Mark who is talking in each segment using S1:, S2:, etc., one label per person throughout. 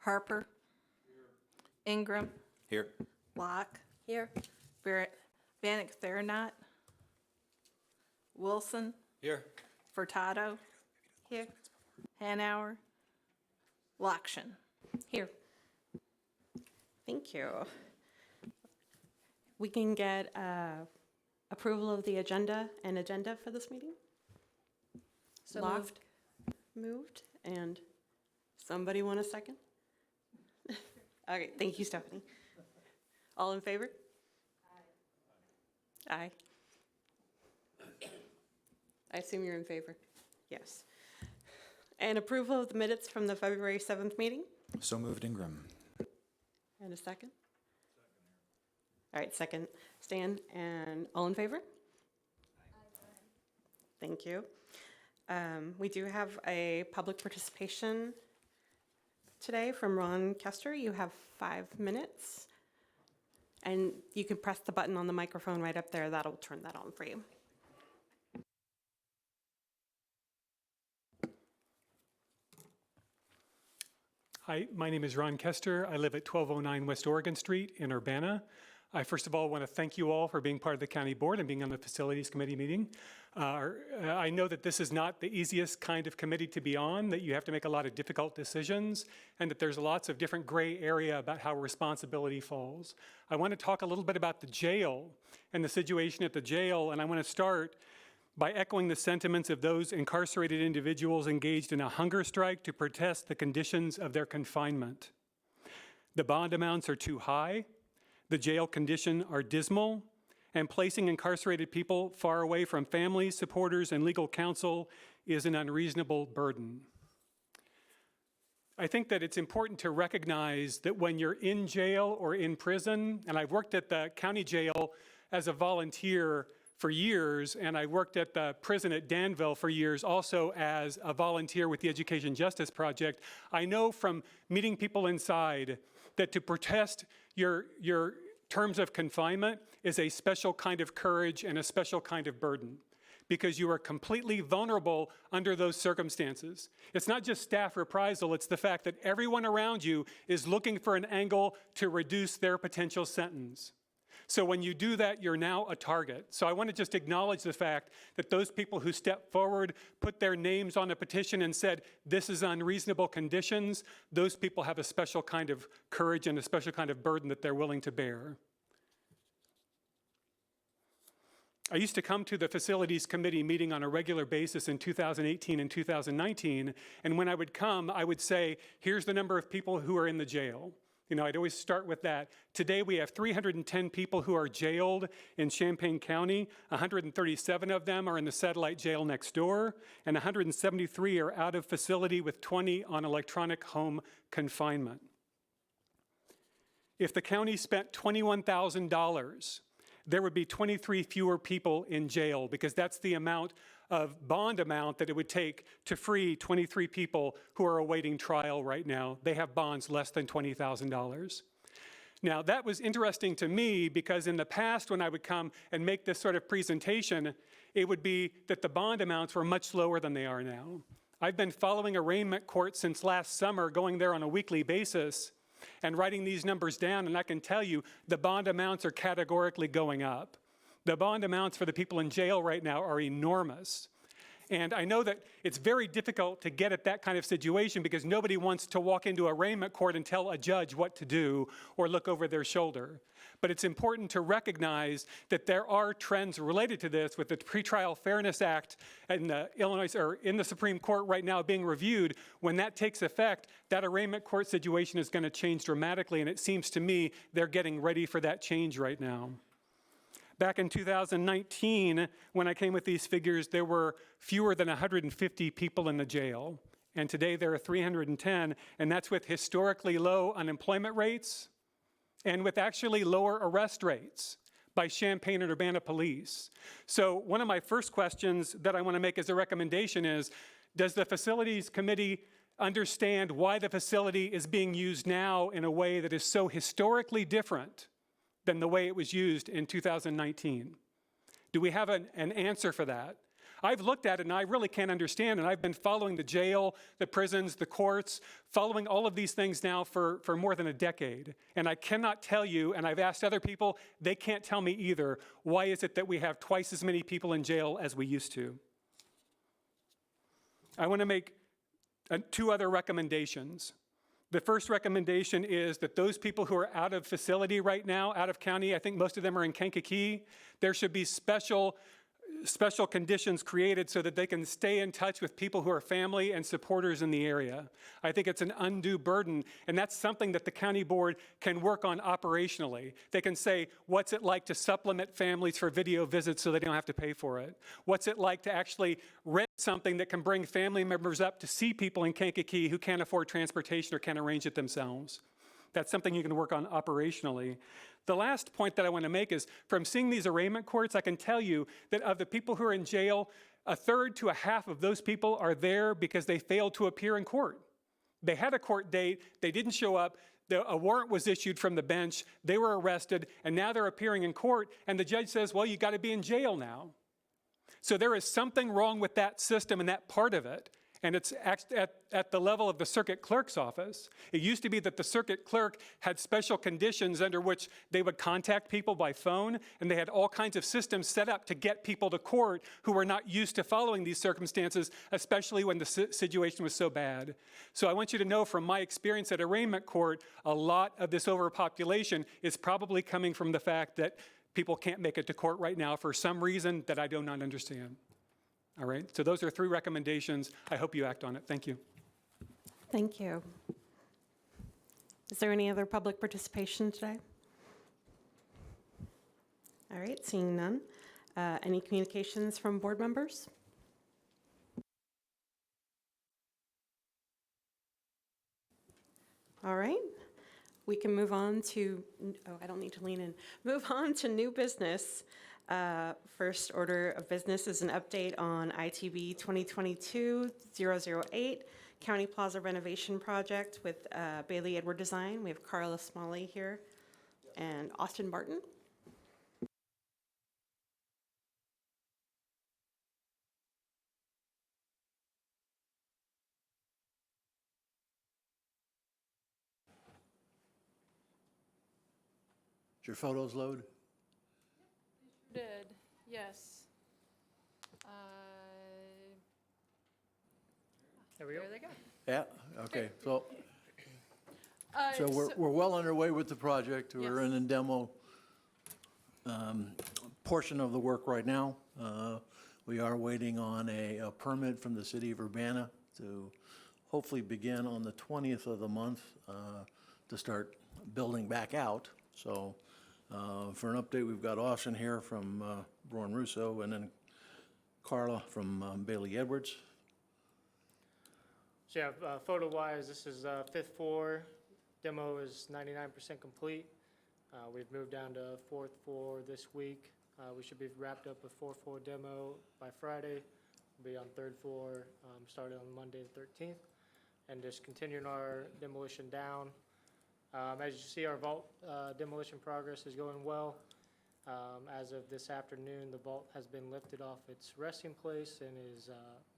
S1: Harper. Ingram.
S2: Here.
S1: Locke. Here. Vanek Theranot. Wilson.
S2: Here.
S1: Furtado. Here. Hanauer. Lakshin.
S3: Here. Thank you. We can get approval of the agenda for this meeting?
S1: So
S3: Locked, moved, and somebody want a second? Okay, thank you, Stephanie. All in favor? Aye. I assume you're in favor? Yes. And approval of the minutes from the February 7th meeting?
S2: So moved, Ingram.
S3: And a second? All right, second, Stan, and all in favor? Thank you. We do have a public participation today from Ron Kester. You have 5 minutes. And you can press the button on the microphone right up there. That'll turn that on for you.
S4: Hi, my name is Ron Kester. I live at 1209 West Oregon Street in Urbana. I first of all want to thank you all for being part of the county board and being on the facilities committee meeting. I know that this is not the easiest kind of committee to be on, that you have to make a lot of difficult decisions, and that there's lots of different gray area about how responsibility falls. I want to talk a little bit about the jail and the situation at the jail, and I want to start by echoing the sentiments of those incarcerated individuals engaged in a hunger strike to protest the conditions of their confinement. The bond amounts are too high, the jail conditions are dismal, and placing incarcerated people far away from families, supporters, and legal counsel is an unreasonable burden. I think that it's important to recognize that when you're in jail or in prison, and I've worked at the county jail as a volunteer for years, and I worked at the prison at Danville for years also as a volunteer with the Education Justice Project. I know from meeting people inside that to protest your terms of confinement is a special kind of courage and a special kind of burden, because you are completely vulnerable under those circumstances. It's not just staff reprisal, it's the fact that everyone around you is looking for an angle to reduce their potential sentence. So when you do that, you're now a target. So I want to just acknowledge the fact that those people who stepped forward, put their names on a petition and said, this is unreasonable conditions, those people have a special kind of courage and a special kind of burden that they're willing to bear. I used to come to the facilities committee meeting on a regular basis in 2018 and 2019, and when I would come, I would say, here's the number of people who are in the jail. You know, I'd always start with that. Today we have 310 people who are jailed in Champaign County. 137 of them are in the satellite jail next door, and 173 are out of facility with 20 on electronic home confinement. If the county spent $21,000, there would be 23 fewer people in jail, because that's the amount of bond amount that it would take to free 23 people who are awaiting trial right now. They have bonds less than $20,000. Now, that was interesting to me because in the past when I would come and make this sort of presentation, it would be that the bond amounts were much lower than they are now. I've been following arraignment court since last summer, going there on a weekly basis and writing these numbers down, and I can tell you the bond amounts are categorically going up. The bond amounts for the people in jail right now are enormous. And I know that it's very difficult to get at that kind of situation because nobody wants to walk into arraignment court and tell a judge what to do or look over their shoulder. But it's important to recognize that there are trends related to this with the Pretrial Fairness Act in the Illinois, or in the Supreme Court right now being reviewed. When that takes effect, that arraignment court situation is going to change dramatically, and it seems to me they're getting ready for that change right now. Back in 2019, when I came with these figures, there were fewer than 150 people in the jail. And today there are 310, and that's with historically low unemployment rates and with actually lower arrest rates by Champaign and Urbana police. So one of my first questions that I want to make as a recommendation is, does the facilities committee understand why the facility is being used now in a way that is so historically different than the way it was used in 2019? Do we have an answer for that? I've looked at it and I really can't understand, and I've been following the jail, the prisons, the courts, following all of these things now for more than a decade. And I cannot tell you, and I've asked other people, they can't tell me either, why is it that we have twice as many people in jail as we used to? I want to make two other recommendations. The first recommendation is that those people who are out of facility right now, out of county, I think most of them are in Kankakee, there should be special conditions created so that they can stay in touch with people who are family and supporters in the area. I think it's an undue burden, and that's something that the county board can work on operationally. They can say, what's it like to supplement families for video visits so they don't have to pay for it? What's it like to actually rent something that can bring family members up to see people in Kankakee who can't afford transportation or can't arrange it themselves? That's something you can work on operationally. The last point that I want to make is, from seeing these arraignment courts, I can tell you that of the people who are in jail, a third to a half of those people are there because they failed to appear in court. They had a court date, they didn't show up, a warrant was issued from the bench, they were arrested, and now they're appearing in court, and the judge says, well, you got to be in jail now. So there is something wrong with that system and that part of it. And it's at the level of the circuit clerk's office. It used to be that the circuit clerk had special conditions under which they would contact people by phone, and they had all kinds of systems set up to get people to court who were not used to following these circumstances, especially when the situation was so bad. So I want you to know, from my experience at arraignment court, a lot of this overpopulation is probably coming from the fact that people can't make it to court right now for some reason that I do not understand. All right, so those are 3 recommendations. I hope you act on it. Thank you.
S3: Thank you. Is there any other public participation today? All right, seeing none. Any communications from board members? All right, we can move on to, I don't need to lean in. Move on to new business. First order of business is an update on ITB 2022-008 County Plaza Renovation Project with Bailey Edward Design. We have Carla Smalley here and Austin Barton.
S2: Did your photos load?
S1: Did, yes.
S5: There we go.
S1: There they go.
S2: Yeah, okay, so
S1: Uh,
S2: we're well underway with the project. We're in
S1: Yes.
S2: the demo portion of the work right now. We are waiting on a permit from the city of Urbana to hopefully begin on the 20th of the month to start building back out. So for an update, we've got Austin here from Braun Russo, and then Carla from Bailey Edwards.
S5: So yeah, photo-wise, this is 5th floor. Demo is 99% complete. We've moved down to 4th floor this week. We should be wrapped up with 4th floor demo by Friday. We'll be on 3rd floor starting on Monday the 13th. And just continuing our demolition down. As you see, our vault demolition progress is going well. As of this afternoon, the vault has been lifted off its resting place and is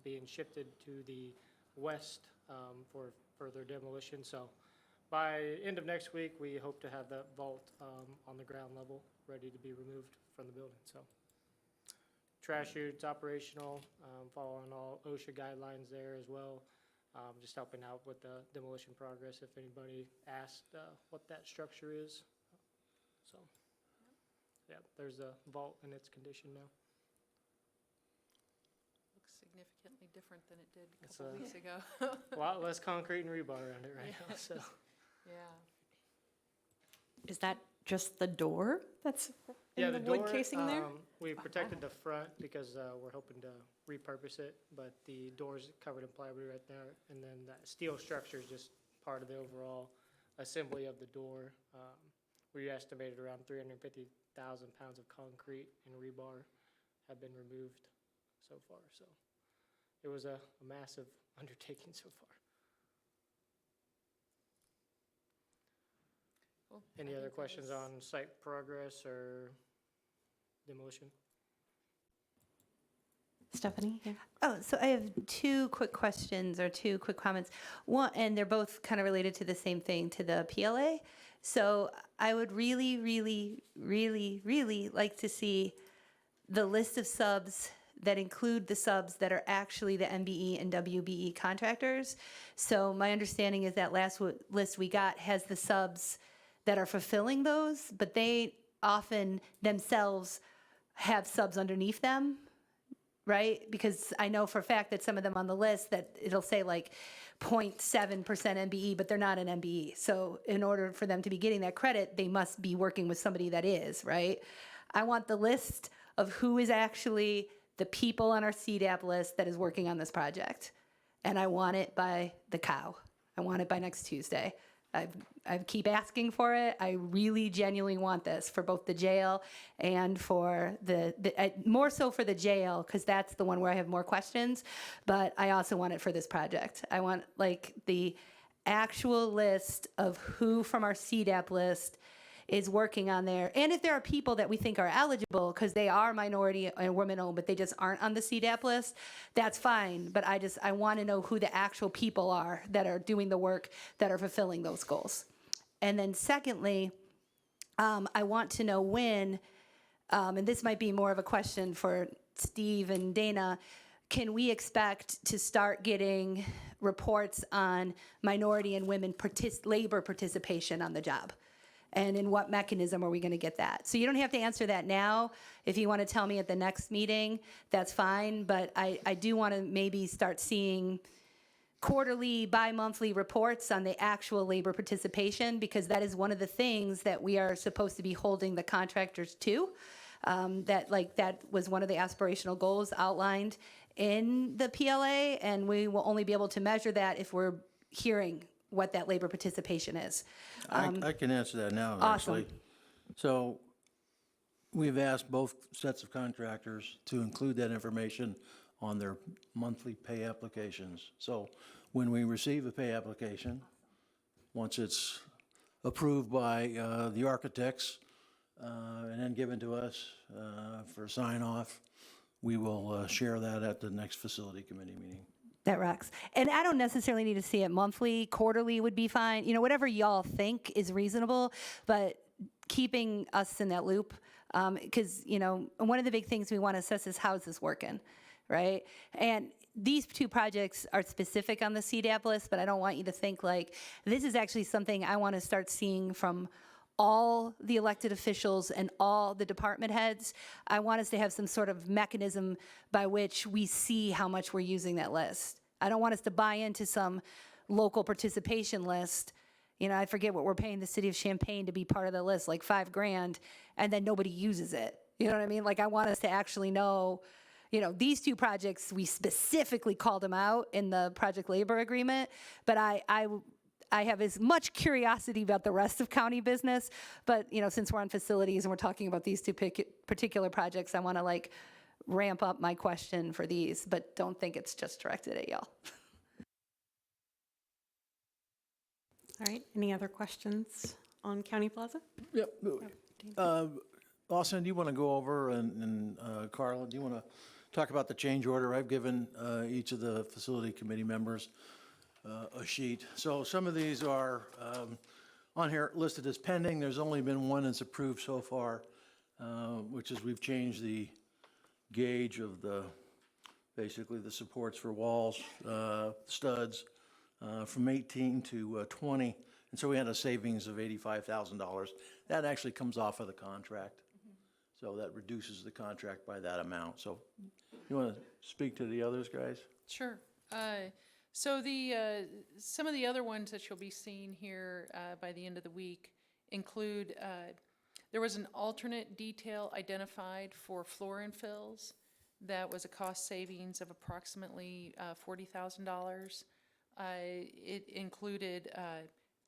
S5: being shifted to the west for further demolition. So by end of next week, we hope to have that vault on the ground level, ready to be removed from the building. So trash chute's operational, following all OSHA guidelines there as well. Just helping out with the demolition progress if anybody asked what that structure is. So yeah, there's the vault in its condition now.
S1: Looks significantly different than it did a
S5: It's
S1: couple
S5: a-
S1: weeks ago.
S5: A lot less concrete and rebar around it right now, so.
S1: Yeah.
S3: Is that just the door that's
S5: Yeah,
S3: in the
S5: the
S3: wood
S5: door,
S3: casing there?
S5: we protected the front because we're hoping to repurpose it, but the door's covered in plywood right there, and then that steel structure is just part of the overall assembly of the door. We estimated around 350,000 pounds of concrete and rebar have been removed so far, so it was a massive undertaking so far.
S1: Cool.
S5: Any
S1: I
S5: other
S1: think that
S5: questions
S1: was-
S5: on site progress or demolition?
S3: Stephanie? Yeah.
S6: Oh, so I have two quick questions or two quick comments. One, and they're both kind of related to the same thing, to the PLA. So I would really, really, really, really like to see the list of subs that include the subs that are actually the MBE and WBE contractors. So my understanding is that last list we got has the subs that are fulfilling those, but they often themselves have subs underneath them, right? Because I know for a fact that some of them on the list that it'll say like 0.7% MBE, but they're not an MBE. So in order for them to be getting that credit, they must be working with somebody that is, right? I want the list of who is actually the people on our CDAP list that is working on this project. And I want it by the cow. I want it by next Tuesday. I keep asking for it. I really genuinely want this for both the jail and for more so for the jail, because that's the one where I have more questions, but I also want it for this project. I want like the actual list of who from our CDAP list is working on there. And if there are people that we think are eligible because they are minority and women-owned, but they just aren't on the CDAP list, that's fine. But I want to know who the actual people are that are doing the work, that are fulfilling those goals. And then secondly, I want to know when, and this might be more of a question for Steve and Dana, can we expect to start getting reports on minority and women labor participation on the job? And in what mechanism are we going to get that? So you don't have to answer that now. If you want to tell me at the next meeting, that's fine. But I do want to maybe start seeing quarterly, bi-monthly reports on the actual labor participation, because that is one of the things that we are supposed to be holding the contractors to. That was one of the aspirational goals outlined in the PLA, and we will only be able to measure that if we're hearing what that labor participation is.
S2: I can answer that now,
S6: Awesome.
S2: actually. So we've asked both sets of contractors to include that information on their monthly pay applications. So when we receive a pay application, once it's approved by the architects and then given to us for sign off, we will share that at the next facility committee meeting.
S6: That rocks. And I don't necessarily need to see it monthly, quarterly would be fine. You know, whatever y'all think is reasonable, but keeping us in that loop. Because, you know, one of the big things we want to assess is how is this working, right? And these two projects are specific on the CDAP list, but I don't want you to think like, this is actually something I want to start seeing from all the elected officials and all the department heads. I want us to have some sort of mechanism by which we see how much we're using that list. I don't want us to buy into some local participation list. You know, I forget what we're paying the city of Champaign to be part of the list, like $5,000, and then nobody uses it. You know what I mean? Like, I want us to actually know, you know, these two projects, we specifically called them out in the project labor agreement, but I have as much curiosity about the rest of county business, but, you know, since we're on facilities and we're talking about these two particular projects, I want to like ramp up my question for these, but don't think it's just directed at y'all.
S3: All right, any other questions on County Plaza?
S2: Yep. Austin, do you want to go over, and Carla, do you want to talk about the change order? I've given each of the facility committee members a sheet. So some of these are on here listed as pending. There's only been one that's approved so far, which is we've changed the gauge of basically the supports for walls, studs, from 18 to 20. And so we had a savings of $85,000. That actually comes off of the contract. So that reduces the contract by that amount. So you want to speak to the others, guys?
S1: Sure. So some of the other ones that you'll be seeing here by the end of the week include, there was an alternate detail identified for floor infills. That was a cost savings of approximately $40,000. It included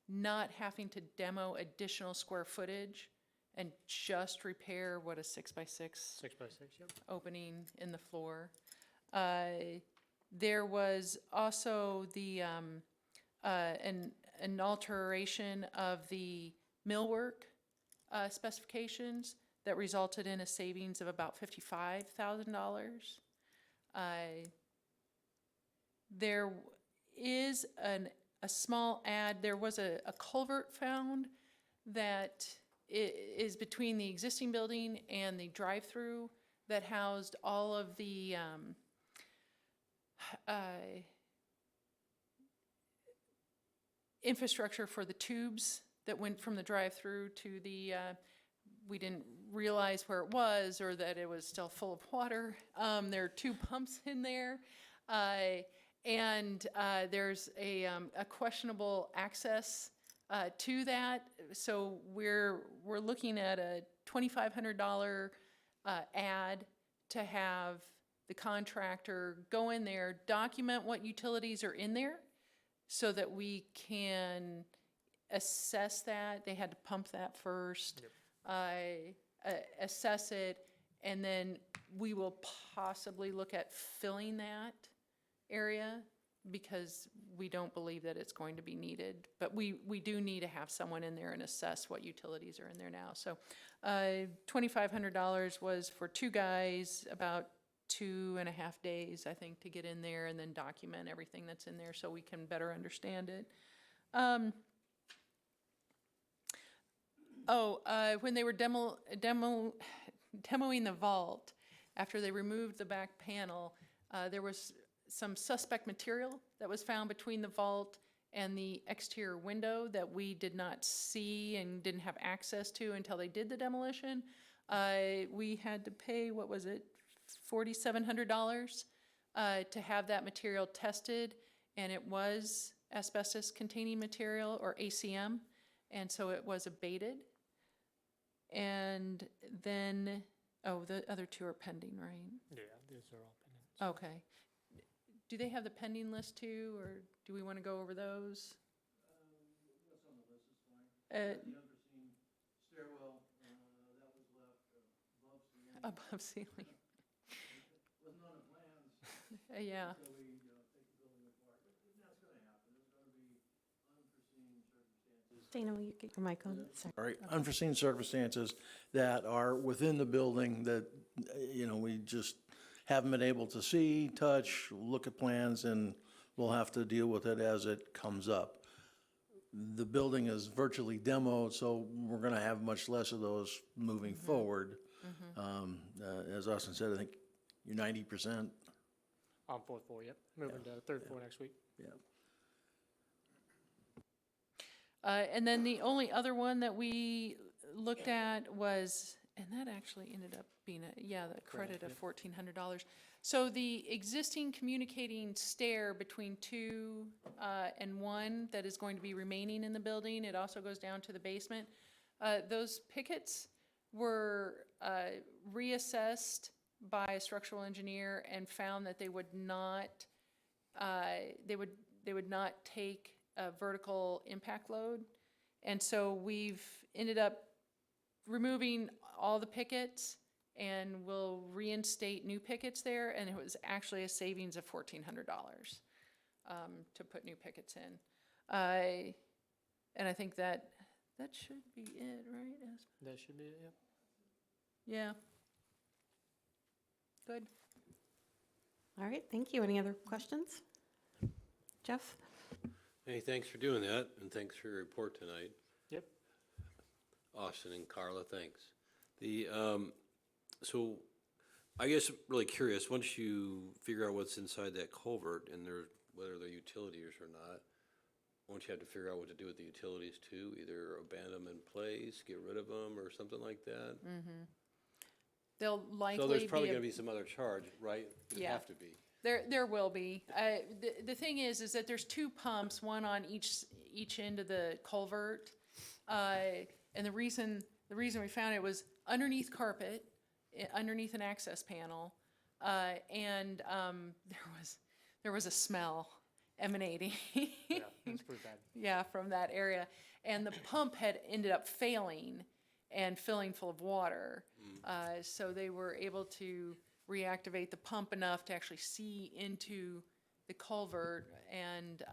S1: not having to demo additional square footage and just repair what a 6x6
S5: 6x6, yep.
S1: opening in the floor. There was also an alteration of the millwork specifications that resulted in a savings of about $55,000. There is a small ad, there was a culvert found that is between the existing building and the drive-through that housed all of the infrastructure for the tubes that went from the drive-through to the, we didn't realize where it was or that it was still full of water. There are 2 pumps in there. And there's a questionable access to that. So we're looking at a $2,500 ad to have the contractor go in there, document what utilities are in there so that we can assess that. They had to pump that first, assess it, and then we will possibly look at filling that area because we don't believe that it's going to be needed. But we do need to have someone in there and assess what utilities are in there now. So $2,500 was for 2 guys, about 2.5 days, I think, to get in there and then document everything that's in there so we can better understand it. When they were demoing the vault, after they removed the back panel, there was some suspect material that was found between the vault and the exterior window that we did not see and didn't have access to until they did the demolition. We had to pay, what was it, $4,700 to have that material tested, and it was asbestos-containing material, or ACM, and so it was abated. And then, the other 2 are pending, right?
S5: Yeah, these are all pending.
S1: Okay. Do they have the pending list too, or do we want to go over those?
S2: What's on the list is fine. The unforeseen stairwell, that was left above ceiling.
S1: Above ceiling.
S2: Wasn't on the plans,
S1: Yeah.
S2: so we take the building apart. And that's gonna happen. There's gonna be unforeseen circumstances.
S3: Dana, will you get your mic on? Sorry.
S2: All right, unforeseen circumstances that are within the building that, we just haven't been able to see, touch, look at plans, and we'll have to deal with it as it comes up. The building is virtually demoed, so we're gonna have much less of those moving forward. As Austin said, I think you're 90%.
S5: On 4th floor, yep. Moving to 3rd floor next week.
S2: Yeah.
S1: And then the only other one that we looked at was, and that actually ended up being the credit of $1,400. So the existing communicating stair between 2 and 1 that is going to be remaining in the building, it also goes down to the basement. Those pickets were reassessed by a structural engineer and found that they would not, they would not take a vertical impact load. And so we've ended up removing all the pickets and we'll reinstate new pickets there. And it was actually a savings of $1,400 to put new pickets in. And I think that should be it, right?
S5: That should be it, yep.
S1: Yeah. Good.
S3: All right, thank you. Any other questions? Jeff?
S7: Hey, thanks for doing that, and thanks for your report tonight.
S5: Yep.
S7: Austin and Carla, thanks. So I guess really curious, once you figure out what's inside that culvert and whether they're utilities or not, won't you have to figure out what to do with the utilities too? Either abandon them in place, get rid of them, or something like that?
S1: They'll likely
S7: So there's
S1: be
S7: probably
S1: a-
S7: gonna be some other charge, right? There'd
S1: Yeah.
S7: have to be.
S1: There will be. The thing is that there's 2 pumps, one on each end of the culvert. And the reason we found it was underneath carpet, underneath an access panel. And there was a smell emanating.
S5: Yeah, that's pretty bad.
S1: Yeah, from that area. And the pump had ended up failing and filling full of water. So they were able to reactivate the pump enough to actually see into the culvert and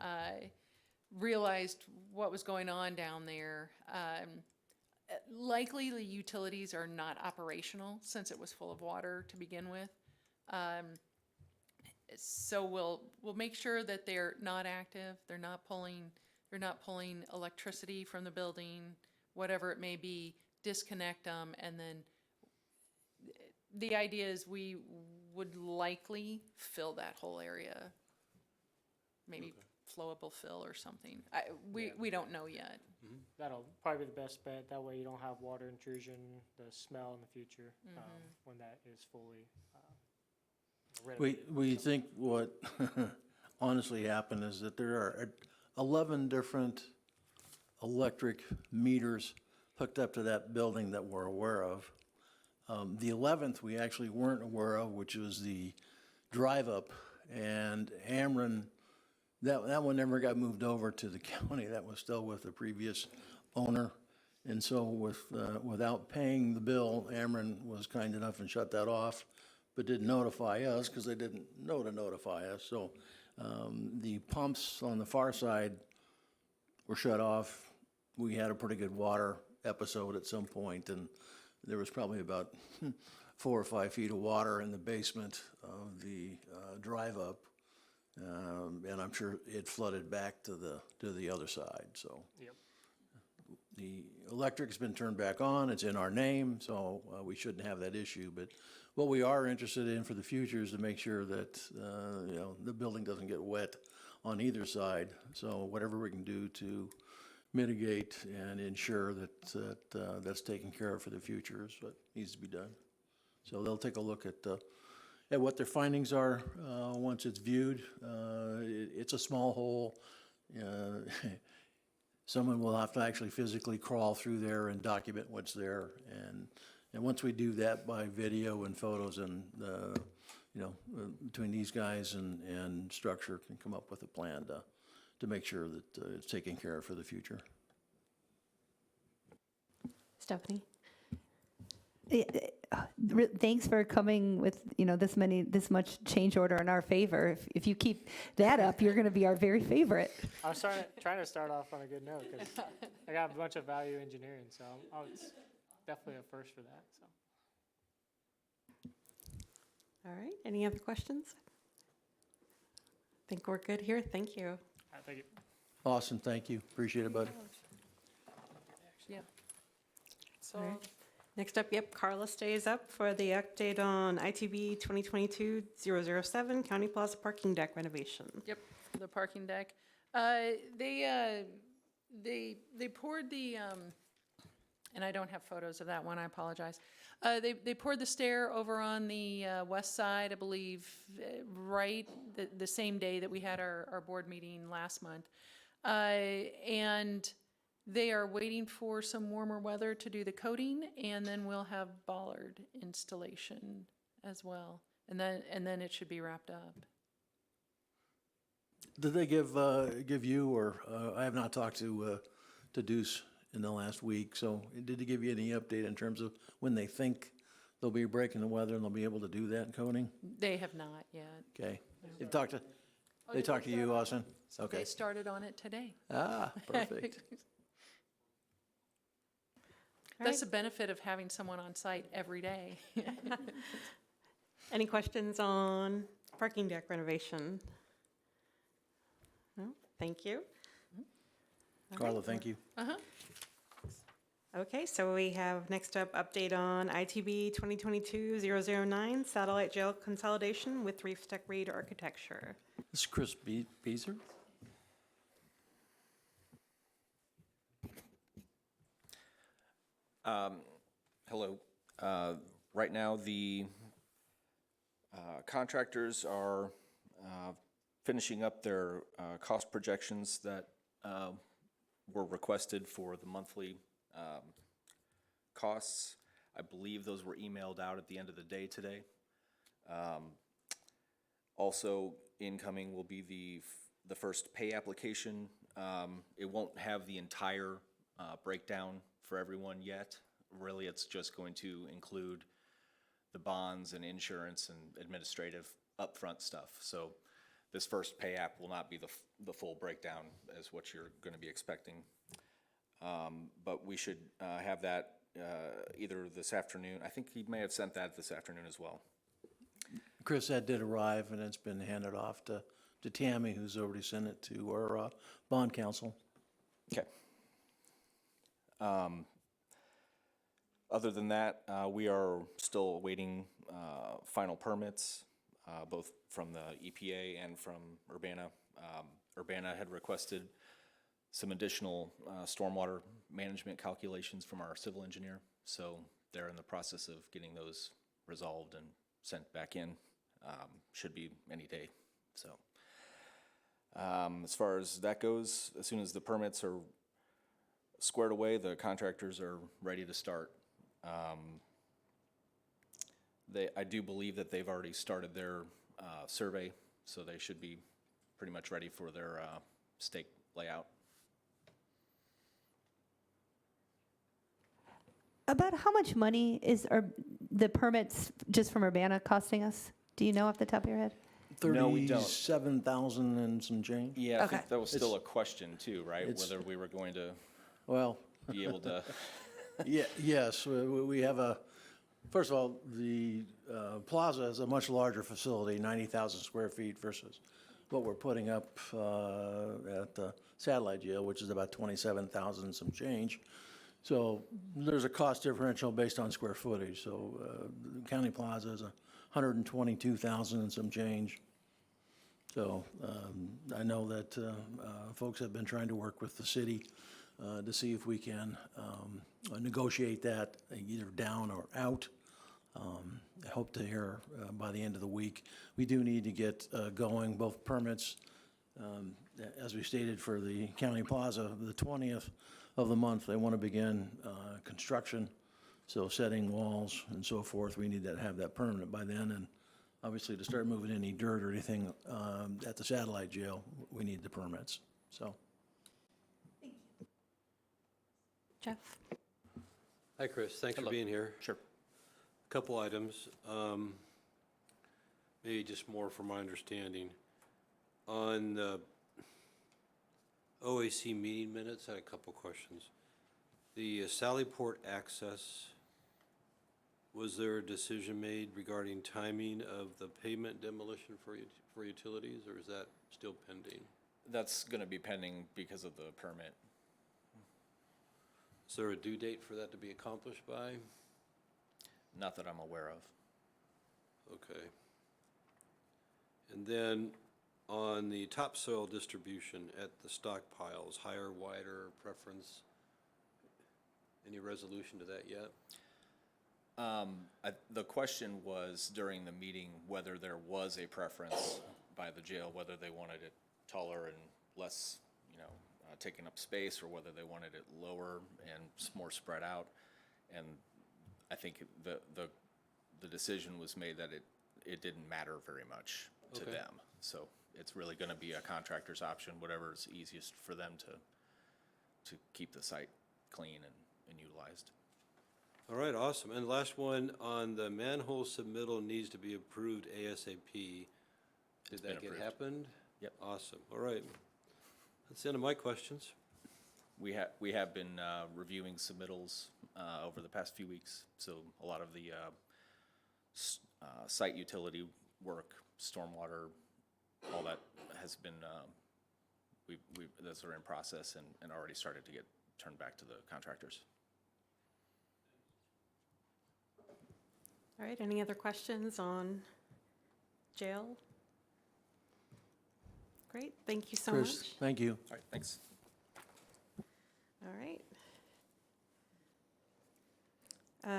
S1: realized what was going on down there. Likely the utilities are not operational since it was full of water to begin with. So we'll make sure that they're not active, they're not pulling electricity from the building, whatever it may be, disconnect them, and then the idea is we would likely fill that whole area. Maybe flowable fill or something. We don't know yet.
S5: That'll probably be the best bet. That way you don't have water intrusion, the smell in the future, when that is fully renovated.
S2: We think what honestly happened is that there are 11 different electric meters hooked up to that building that we're aware of. The 11th we actually weren't aware of, which was the drive-up, and Ameren, that one never got moved over to the county. That was still with the previous owner. And so without paying the bill, Ameren was kind enough and shut that off, but didn't notify us because they didn't know to notify us. So the pumps on the far side were shut off. We had a pretty good water episode at some point, and there was probably about 4 or 5 feet of water in the basement of the drive-up. And I'm sure it flooded back to the other side, so.
S5: Yep.
S2: The electric's been turned back on, it's in our name, so we shouldn't have that issue. But what we are interested in for the future is to make sure that, the building doesn't get wet on either side. So whatever we can do to mitigate and ensure that that's taken care of for the future is what needs to be done. So they'll take a look at what their findings are once it's viewed. It's a small hole. Someone will have to actually physically crawl through there and document what's there. And once we do that by video and photos, and between these guys and structure can come up with a plan to make sure that it's taken care of for the future.
S3: Stephanie?
S6: Thanks for coming with, this much change order in our favor. If you keep that up, you're going to be our very favorite.
S5: I was trying to start off on a good note because I got a bunch of value engineering, so it's definitely a first for that. So.
S3: All right, any other questions? I think we're good here. Thank you.
S5: Thank you.
S2: Awesome, thank you. Appreciate it, buddy.
S1: Yeah. So,
S3: All right. Next up, Carla stays up for the update on ITB 2022-007 County Plaza parking deck renovation.
S1: yep, the parking deck. They poured the, and I don't have photos of that one, I apologize. They poured the stair over on the west side, I believe, right the same day that we had our board meeting last month. And they are waiting for some warmer weather to do the coating, and then we'll have bollard installation as well. And then it should be wrapped up.
S2: Did they give you, or I have not talked to Deuce in the last week, so did they give you any update in terms of when they think they'll be breaking the weather and they'll be able to do that coating?
S1: They have not yet.
S2: Okay. They talked to you, Austin? Okay.
S1: They started on it today.
S2: Ah, perfect.
S1: That's the benefit of having someone on site every day.
S3: Any questions on parking deck renovation? No, thank you.
S2: Carla, thank you.
S3: Okay, so we have next up update on ITB 2022-009 satellite jail consolidation with Reef Tech Reed Architecture.
S2: This is Chris Beazer.
S8: Hello. Right now, the contractors are finishing up their cost projections that were requested for the monthly costs. I believe those were emailed out at the end of the day today. Also incoming will be the first pay application. It won't have the entire breakdown for everyone yet. Really, it's just going to include the bonds and insurance and administrative upfront stuff. So this first pay app will not be the full breakdown as what you're going to be expecting. But we should have that either this afternoon. I think he may have sent that this afternoon as well.
S2: Chris, that did arrive, and it's been handed off to Tammy, who's already sent it to our bond counsel.
S8: Okay. Other than that, we are still awaiting final permits, both from the EPA and from Urbana. Urbana had requested some additional stormwater management calculations from our civil engineer, so they're in the process of getting those resolved and sent back in. Should be any day, so. As far as that goes, as soon as the permits are squared away, the contractors are ready to start. I do believe that they've already started their survey, so they should be pretty much ready for their stake layout.
S6: About how much money is the permits just from Urbana costing us? Do you know off the top of your head?
S8: No, we don't.
S2: 37,000 and some change.
S8: Yeah, I
S6: Okay.
S8: think that was still a question too, right? Whether we were going to
S2: Well,
S8: be able to,
S2: yeah, yes, we have first of all, the plaza is a much larger facility, 90,000 square feet versus what we're putting up at the satellite jail, which is about 27,000 some change. So there's a cost differential based on square footage. So the county plaza is 122,000 and some change. So I know that folks have been trying to work with the city to see if we can negotiate that either down or out. I hope to hear by the end of the week. We do need to get going, both permits, as we stated for the county plaza, the 20th of the month, they want to begin construction. So setting walls and so forth, we need to have that permanent by then. And obviously to start moving any dirt or anything at the satellite jail, we need the permits, so.
S3: Jeff?
S7: Hi, Chris. Thanks for
S8: Hello.
S7: being here.
S8: sure.
S7: Couple items, maybe just more from my understanding. On the OAC meeting minutes, I had a couple questions. The Sallyport access, was there a decision made regarding timing of the pavement demolition for utilities, or is that still pending?
S8: That's going to be pending because of the permit.
S7: Is there a due date for that to be accomplished by?
S8: Not that I'm aware of.
S7: Okay. And then on the topsoil distribution at the stockpiles, higher, wider, preference, any resolution to that yet?
S8: The question was during the meeting whether there was a preference by the jail, whether they wanted it taller and less, taking up space, or whether they wanted it lower and more spread out. And I think the decision was made that it didn't matter very much to
S7: Okay.
S8: them. So it's really going to be a contractor's option, whatever is easiest for them to keep the site clean and utilized.
S7: All right, awesome. And the last one, on the manhole submittal needs to be approved ASAP. Did
S8: been
S7: that get
S8: approved.
S7: happened?
S8: Yep.
S7: Awesome, all right. That's the end of my questions.
S8: We have been reviewing submittals over the past few weeks, so a lot of the site utility work, stormwater, all that has been, those are in process and already started to get turned back to the contractors.
S3: All right, any other questions on jail? Great, thank you so much.
S2: Chris, thank you.
S8: All right, thanks.
S3: All right.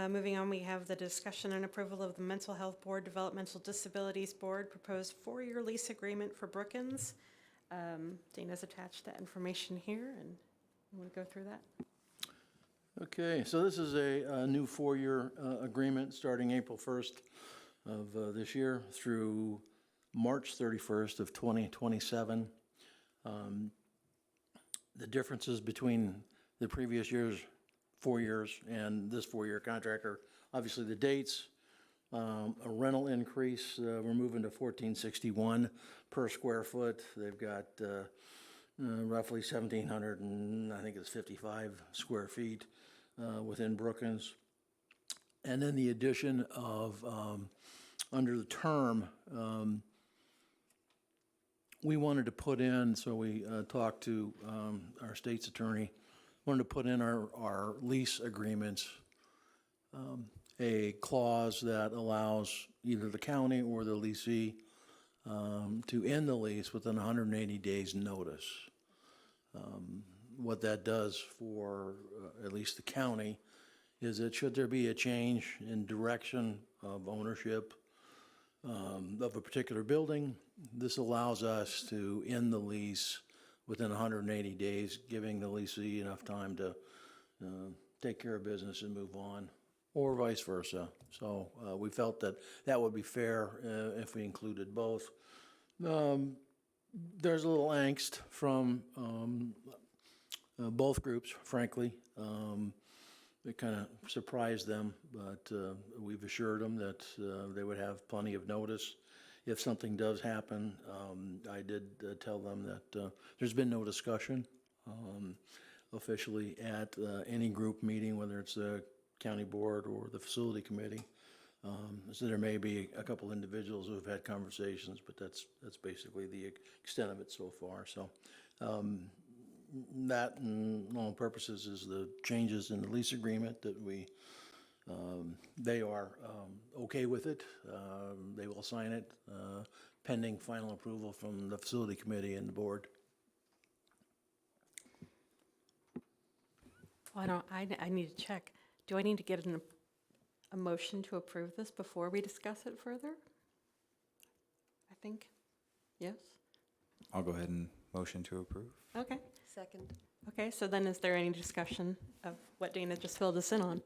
S3: Moving on, we have the discussion and approval of the Mental Health Board, Developmental Disabilities Board, proposed 4-year lease agreement for Brookins. Dana's attached that information here, and you want to go through that?
S2: Okay, so this is a new 4-year agreement starting April 1st of this year through March 31st of 2027. The differences between the previous year's 4 years and this 4-year contract are obviously the dates, a rental increase, we're moving to $14.61 per square foot. They've got roughly 1,700 and I think it's 55 square feet within Brookins. And then the addition of under the term, we wanted to put in, so we talked to our state's attorney, wanted to put in our lease agreements a clause that allows either the county or the leasee to end the lease within 180 days' notice. What that does for at least the county is that should there be a change in direction of ownership of a particular building, this allows us to end the lease within 180 days, giving the leasee enough time to take care of business and move on, or vice versa. So we felt that that would be fair if we included both. There's a little angst from both groups, frankly. It kind of surprised them, but we've assured them that they would have plenty of notice if something does happen. I did tell them that there's been no discussion officially at any group meeting, whether it's the county board or the facility committee. So there may be a couple individuals who have had conversations, but that's basically the extent of it so far. So that, in all purposes, is the changes in the lease agreement that they are okay with it. They will sign it pending final approval from the facility committee and the board.
S3: Well, I need to check. Do I need to get a motion to approve this before we discuss it further? I think, yes?
S9: I'll go ahead and motion to approve.
S3: Okay.
S6: Second.
S3: Okay, so then is there any discussion of what Dana just filled us in on?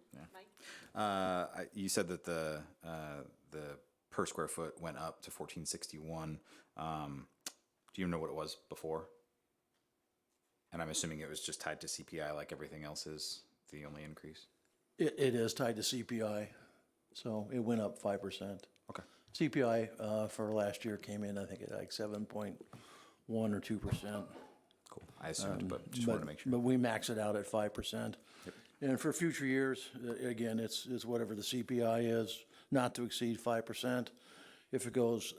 S9: You said that the per square foot went up to 1461. Do you know what it was before? And I'm assuming it was just tied to CPI like everything else is, the only increase?
S2: It is tied to CPI, so it went up 5%.
S9: Okay.
S2: CPI for last year came in, I think, at like 7.1 or 2%.
S9: Cool. I assumed, but just wanted to make sure.
S2: But we max it out at 5%. And for future years, again, it's whatever the CPI is, not to exceed 5%. If it goes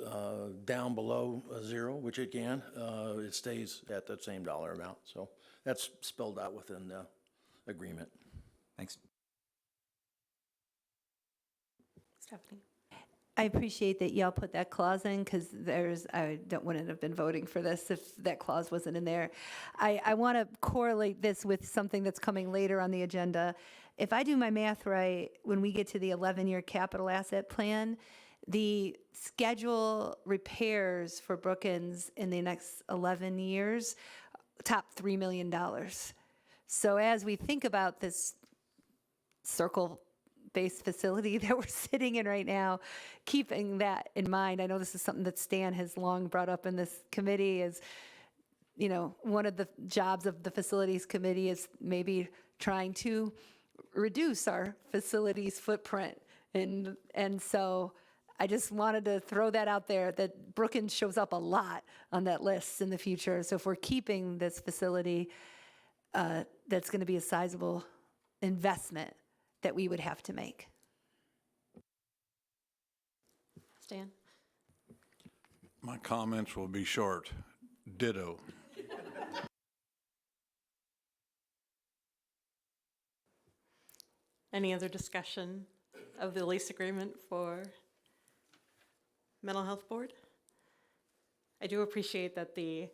S2: down below zero, which it can, it stays at that same dollar amount. So that's spelled out within the agreement.
S9: Thanks.
S3: Stephanie?
S6: I appreciate that y'all put that clause in, because wouldn't have been voting for this if that clause wasn't in there. I want to correlate this with something that's coming later on the agenda. If I do my math right, when we get to the 11-year capital asset plan, the schedule repairs for Brookins in the next 11 years top $3 million. So as we think about this circle-based facility that we're sitting in right now, keeping that in mind, I know this is something that Stan has long brought up in this committee, is, you know, one of the jobs of the facilities committee is maybe trying to reduce our facilities footprint. And so I just wanted to throw that out there, that Brookins shows up a lot on that list in the future. So if we're keeping this facility, that's going to be a sizable investment that we would have to make.
S3: Stan?
S10: My comments will be short. Ditto.
S3: Any other discussion of the lease agreement for Mental Health Board? I do appreciate that the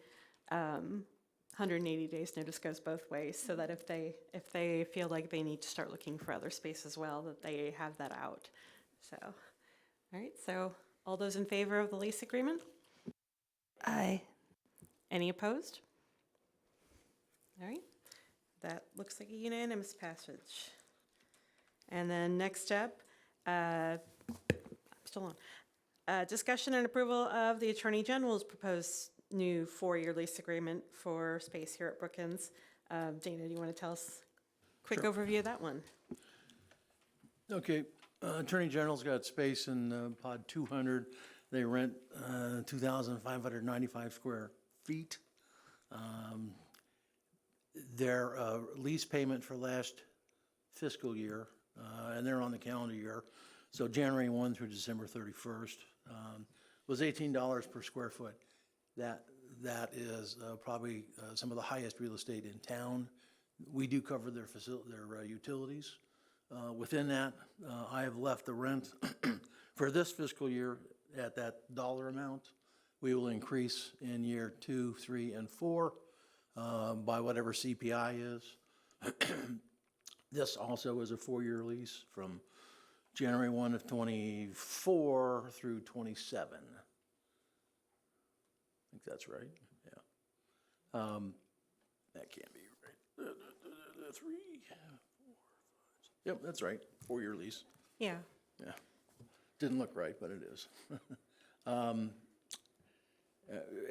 S3: 180 days notice goes both ways, so that if they feel like they need to start looking for other space as well, that they have that out. So, all right, so all those in favor of the lease agreement?
S6: Aye.
S3: Any opposed? All right, that looks like a unanimous passage. And then next up, I'm still on. Discussion and approval of the Attorney General's proposed new 4-year lease agreement for space here at Brookins. Dana, do you want to tell us a quick overview of that one?
S2: Okay, Attorney General's got space in Pod 200. They rent 2,595 square feet. Their lease payment for last fiscal year, and they're on the calendar year, So January 1 through December 31st was $18 per square foot. That is probably some of the highest real estate in town. We do cover their utilities. Within that, I have left the rent for this fiscal year at that dollar amount. We will increase in year 2, 3, and 4 by whatever CPI is. This also is a 4-year lease from January 1 of 24 through 27. I think that's right, yeah. That can't be right. 3, 4, 5. Yep, that's right, 4-year lease.
S3: Yeah.
S2: Yeah, didn't look right, but it is.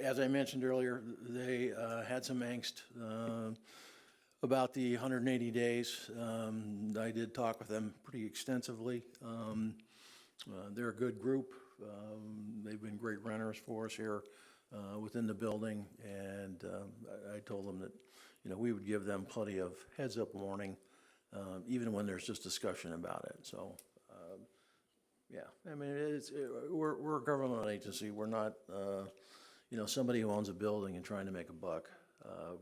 S2: As I mentioned earlier, they had some angst about the 180 days. I did talk with them pretty extensively. They're a good group. They've been great renters for us here within the building, and I told them that, you know, we would give them plenty of heads-up warning, even when there's just discussion about it. So, yeah, I mean, we're a government agency. We're not, you know, somebody who owns a building and trying to make a buck.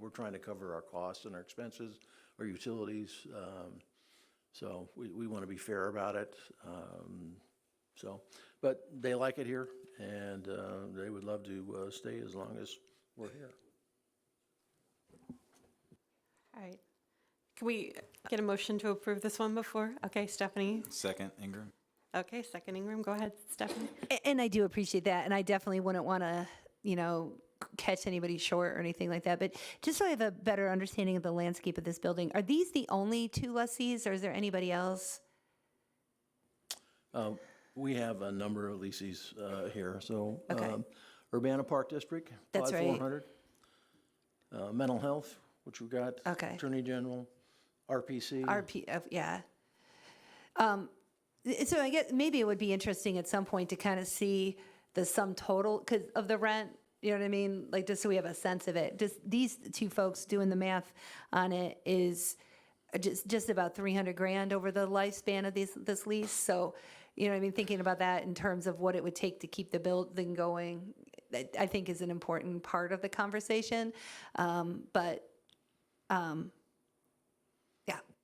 S2: We're trying to cover our costs and our expenses, our utilities. So we want to be fair about it. But they like it here, and they would love to stay as long as we're here.
S3: All right. Can we get a motion to approve this one before? Okay, Stephanie.
S9: Second, Ingram.
S3: Okay, second Ingram. Go ahead, Stephanie.
S6: And I do appreciate that, and I definitely wouldn't want to, you know, catch anybody short or anything like that. But just so I have a better understanding of the landscape of this building, are these the only 2 lessees, or is there anybody else?
S2: We have a number of leases here. So
S6: Okay.
S2: Urbana Park District,
S6: That's right.
S2: 5400. Mental health, which we got.
S6: Okay.
S2: Attorney General, RPC.
S6: Yeah. So I guess maybe it would be interesting at some point to kind of see the sum total of the rent. You know what I mean? Like, just so we have a sense of it. Just these 2 folks doing the math on it is just about $300,000 over the lifespan of this lease. So, you know what I mean? Thinking about that in terms of what it would take to keep the building going, I think is an important part of the conversation. Yeah,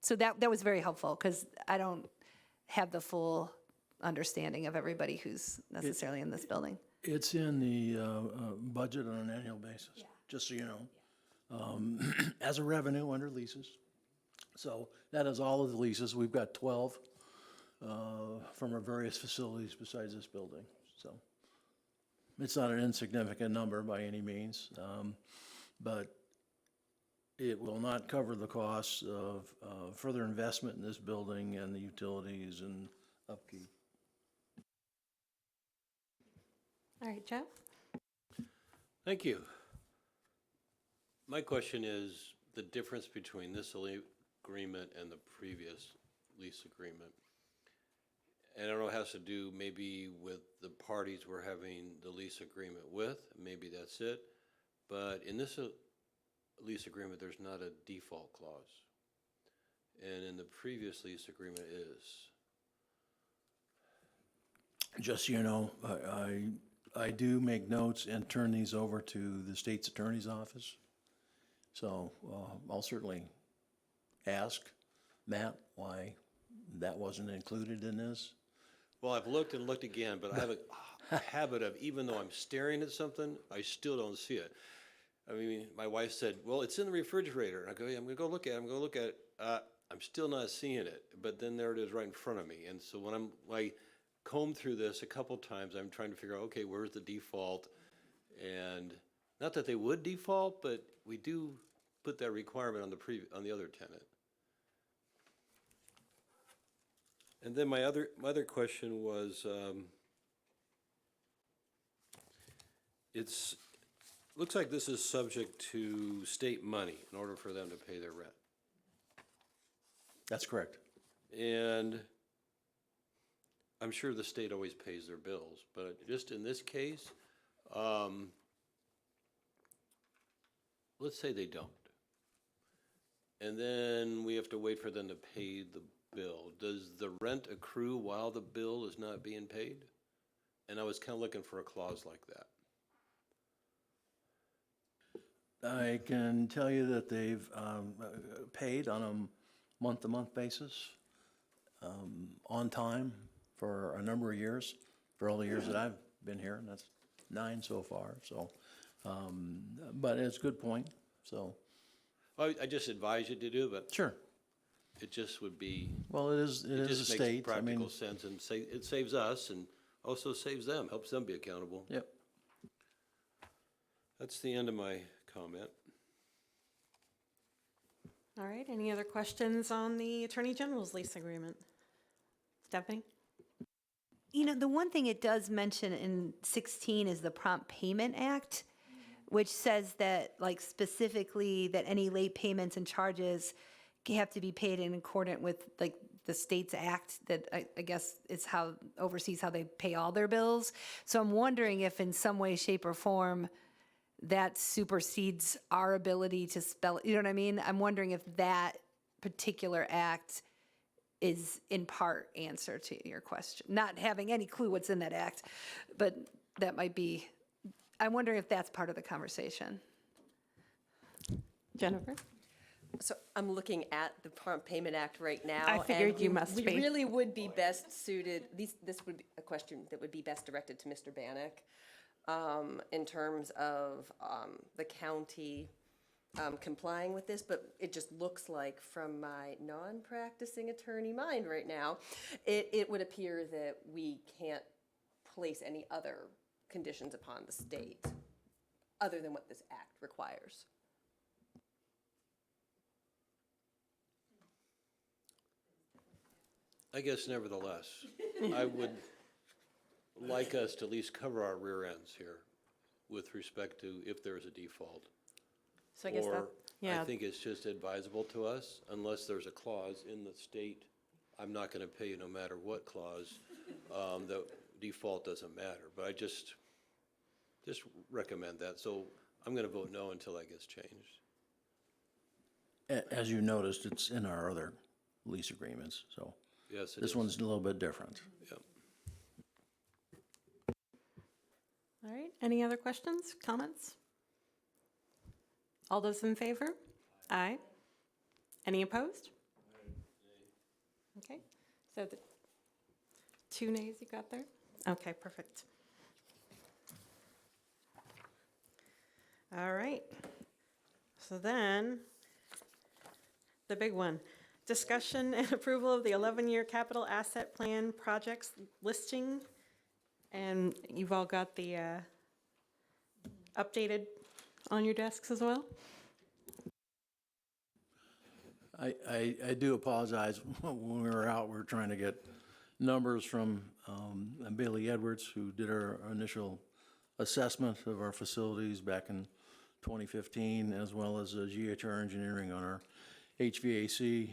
S6: so that was very helpful because I don't have the full understanding of everybody who's necessarily in this building.
S2: It's in the budget on an annual basis, just so you know, as a revenue under leases. So that is all of the leases. We've got 12 from our various facilities besides this building. So it's not an insignificant number by any means, but it will not cover the costs of further investment in this building and the utilities and upkeep.
S3: All right, Jeff.
S7: Thank you. My question is the difference between this agreement and the previous lease agreement. And I don't know, it has to do maybe with the parties we're having the lease agreement with, maybe that's it. But in this lease agreement, there's not a default clause. And in the previous lease agreement is.
S2: Just so you know, I do make notes and turn these over to the state's attorney's office. So I'll certainly ask Matt why that wasn't included in this.
S7: Well, I've looked and looked again, but I have a habit of, even though I'm staring at something, I still don't see it. I mean, my wife said, well, it's in the refrigerator. And I go, yeah, I'm going to go look at it. I'm going to look at it. I'm still not seeing it. But then there it is right in front of me. And so when I comb through this a couple times, I'm trying to figure out, okay, where's the default? And not that they would default, but we do put that requirement on the other tenant. And then my other question was, looks like this is subject to state money in order for them to pay their rent.
S2: That's correct.
S7: And I'm sure the state always pays their bills, but just in this case, let's say they don't. And then we have to wait for them to pay the bill, does the rent accrue while the bill is not being paid? And I was kind of looking for a clause like that.
S2: I can tell you that they've paid on a month-to-month basis, on time for a number of years, for all the years that I've been here, and that's 9 so far, so. But it's a good point, so,
S7: I just advise you to do, but
S2: sure.
S7: it just would be,
S2: Well, it is
S7: it
S2: a
S7: just makes
S2: state, I mean,
S7: practical sense and it saves us and also saves them, helps them be accountable.
S2: yep.
S7: That's the end of my comment.
S3: All right, any other questions on the Attorney General's lease agreement? Stephanie?
S6: You know, the one thing it does mention in 16 is the Prompt Payment Act, which says that, like, specifically that any late payments and charges have to be paid in accordance with, like, the state's act that I guess is how, oversees how they pay all their bills. So I'm wondering if in some way, shape, or form, that supersedes our ability to spell, you know what I mean? I'm wondering if that particular act is in part answer to your question. Not having any clue what's in that act, but that might be, I'm wondering if that's part of the conversation.
S3: Jennifer?
S11: So I'm looking at the Prompt Payment Act right now.
S3: I figured
S11: and
S3: you must
S11: we
S3: be.
S11: really would be best suited, this would be a question that would be best directed to Mr. Bannock, in terms of the county complying with this, but it just looks like from my non-practicing attorney mind right now, it would appear that we can't place any other conditions upon the state other than what this act requires.
S7: I guess nevertheless, I would like us to at least cover our rear ends here with respect to if there's a default.
S3: So I guess that,
S7: Or
S3: yeah.
S7: I think it's just advisable to us, unless there's a clause in the state, I'm not gonna pay you no matter what clause, the default doesn't matter. But I just recommend that. So I'm gonna vote no until that gets changed.
S2: As you noticed, it's in our other lease agreements, so
S7: Yes, it is.
S2: this one's a little bit different.
S7: Yep.
S3: All right, any other questions, comments? All those in favor? Aye. Any opposed? Okay, so the 2 nays you got there? Okay, perfect. All right. So then, the big one, discussion and approval of the 11-year capital asset plan projects listing. And you've all got the updated on your desks as well?
S2: I do apologize. When we were out, we were trying to get numbers from Bailey Edwards, who did our initial assessment of our facilities back in 2015, as well as GHR Engineering on our HVAC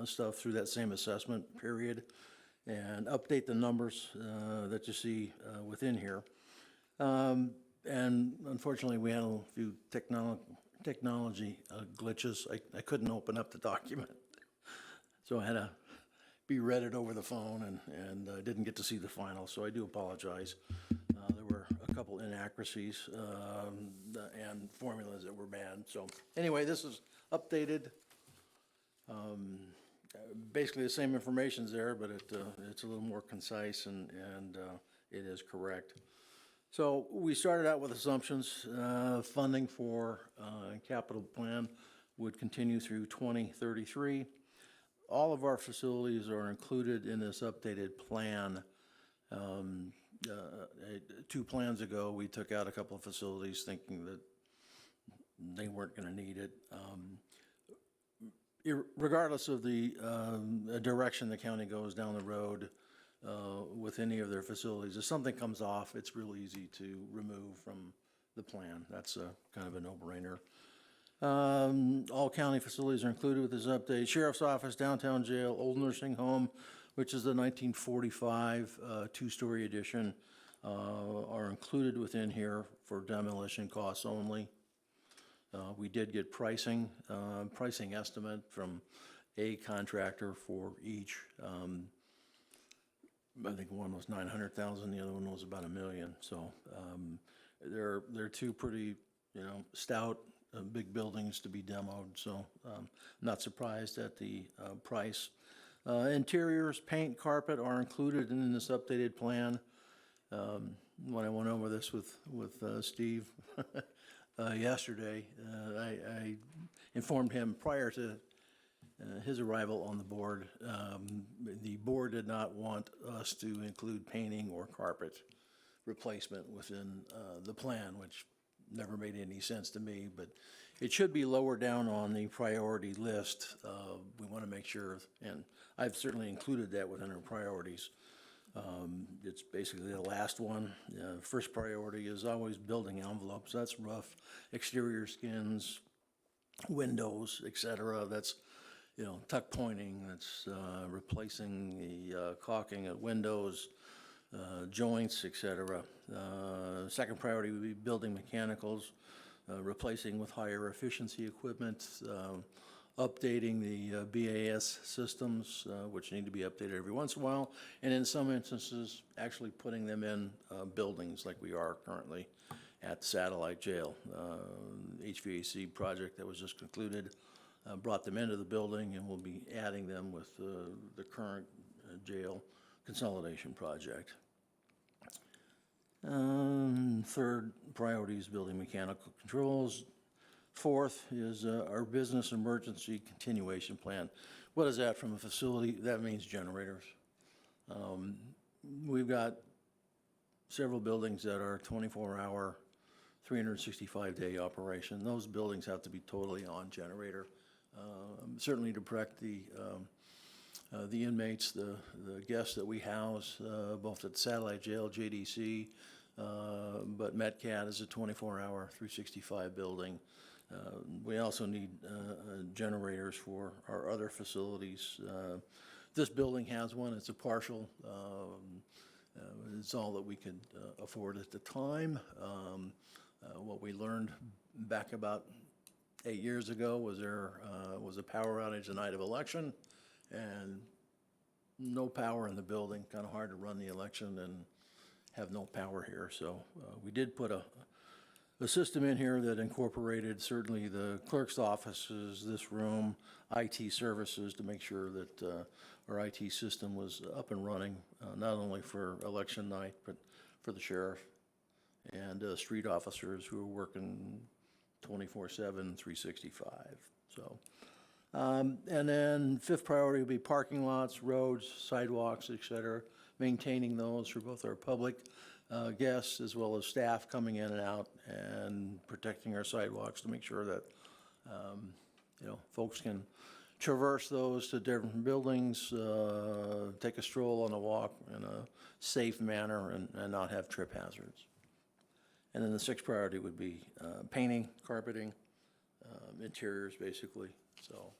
S2: stuff through that same assessment period, and update the numbers that you see within here. And unfortunately, we had a few technology glitches. I couldn't open up the document, so I had to be read it over the phone, and I didn't get to see the final, so I do apologize. There were a couple inaccuracies and formulas that were bad. So anyway, this is updated. Basically, the same information's there, but it's a little more concise, and it is correct. So we started out with assumptions. Funding for capital plan would continue through 2033. All of our facilities are included in this updated plan. 2 plans ago, we took out a couple of facilities thinking that they weren't going to need it. Regardless of the direction the county goes down the road with any of their facilities, if something comes off, it's real easy to remove from the plan. That's kind of a no-brainer. All county facilities are included with this update. Sheriff's Office, downtown jail, old nursing home, which is the 1945 2-story addition, are included within here for demolition costs only. We did get pricing estimate from a contractor for each. I think one was 900,000, the other one was about $1 million. So they're two pretty, stout, big buildings to be demoed. So not surprised at the price. Interiors, paint, carpet are included in this updated plan. When I went over this with Steve yesterday, I informed him prior to his arrival on the board. The board did not want us to include painting or carpet replacement within the plan, which never made any sense to me, but it should be lower down on the priority list. We want to make sure, and I've certainly included that within our priorities. It's basically the last one. First priority is always building envelopes. That's rough exterior skins, windows, et cetera. That's, tuck pointing. That's replacing the caulking at windows, joints, et cetera. Second priority would be building mechanicals, replacing with higher efficiency equipment, updating the BAS systems, which need to be updated every once in a while, and in some instances, actually putting them in buildings like we are currently at Satellite Jail. HVAC project that was just concluded brought them into the building, and we'll be adding them with the current jail consolidation project. Third priority is building mechanical controls. Fourth is our business emergency continuation plan. What is that from a facility? That means generators. We've got several buildings that are 24-hour, 365-day operation. Those buildings have to be totally on generator. Certainly to protect the inmates, the guests that we house, both at Satellite Jail, JDC, but Metcat is a 24-hour, 365 building. We also need generators for our other facilities. This building has one. It's a partial. It's all that we could afford at the time. What we learned back about 8 years ago was there was a power outage the night of election, and no power in the building. Kind of hard to run the election and have no power here. So we did put a system in here that incorporated certainly the clerk's offices, this room, IT services to make sure that our IT system was up and running, not only for election night, but for the sheriff and street officers who are working 24/7, 365. So, and then fifth priority would be parking lots, roads, sidewalks, et cetera, maintaining those for both our public guests as well as staff coming in and out, and protecting our sidewalks to make sure that folks can traverse those to different buildings, take a stroll on a walk in a safe manner, and not have trip hazards. And then the sixth priority would be painting, carpeting, interiors, basically. So,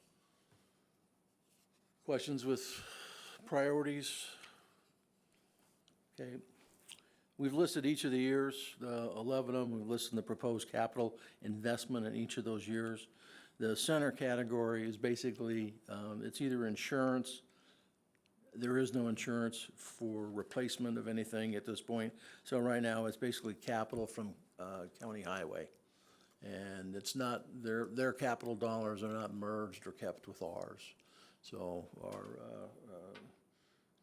S2: questions with priorities? Okay. We've listed each of the years, 11 of them. We've listed the proposed capital investment in each of those years. The center category is basically, it's either insurance. There is no insurance for replacement of anything at this point. So right now, it's basically capital from county highway. And it's not, their capital dollars are not merged or kept with ours. So our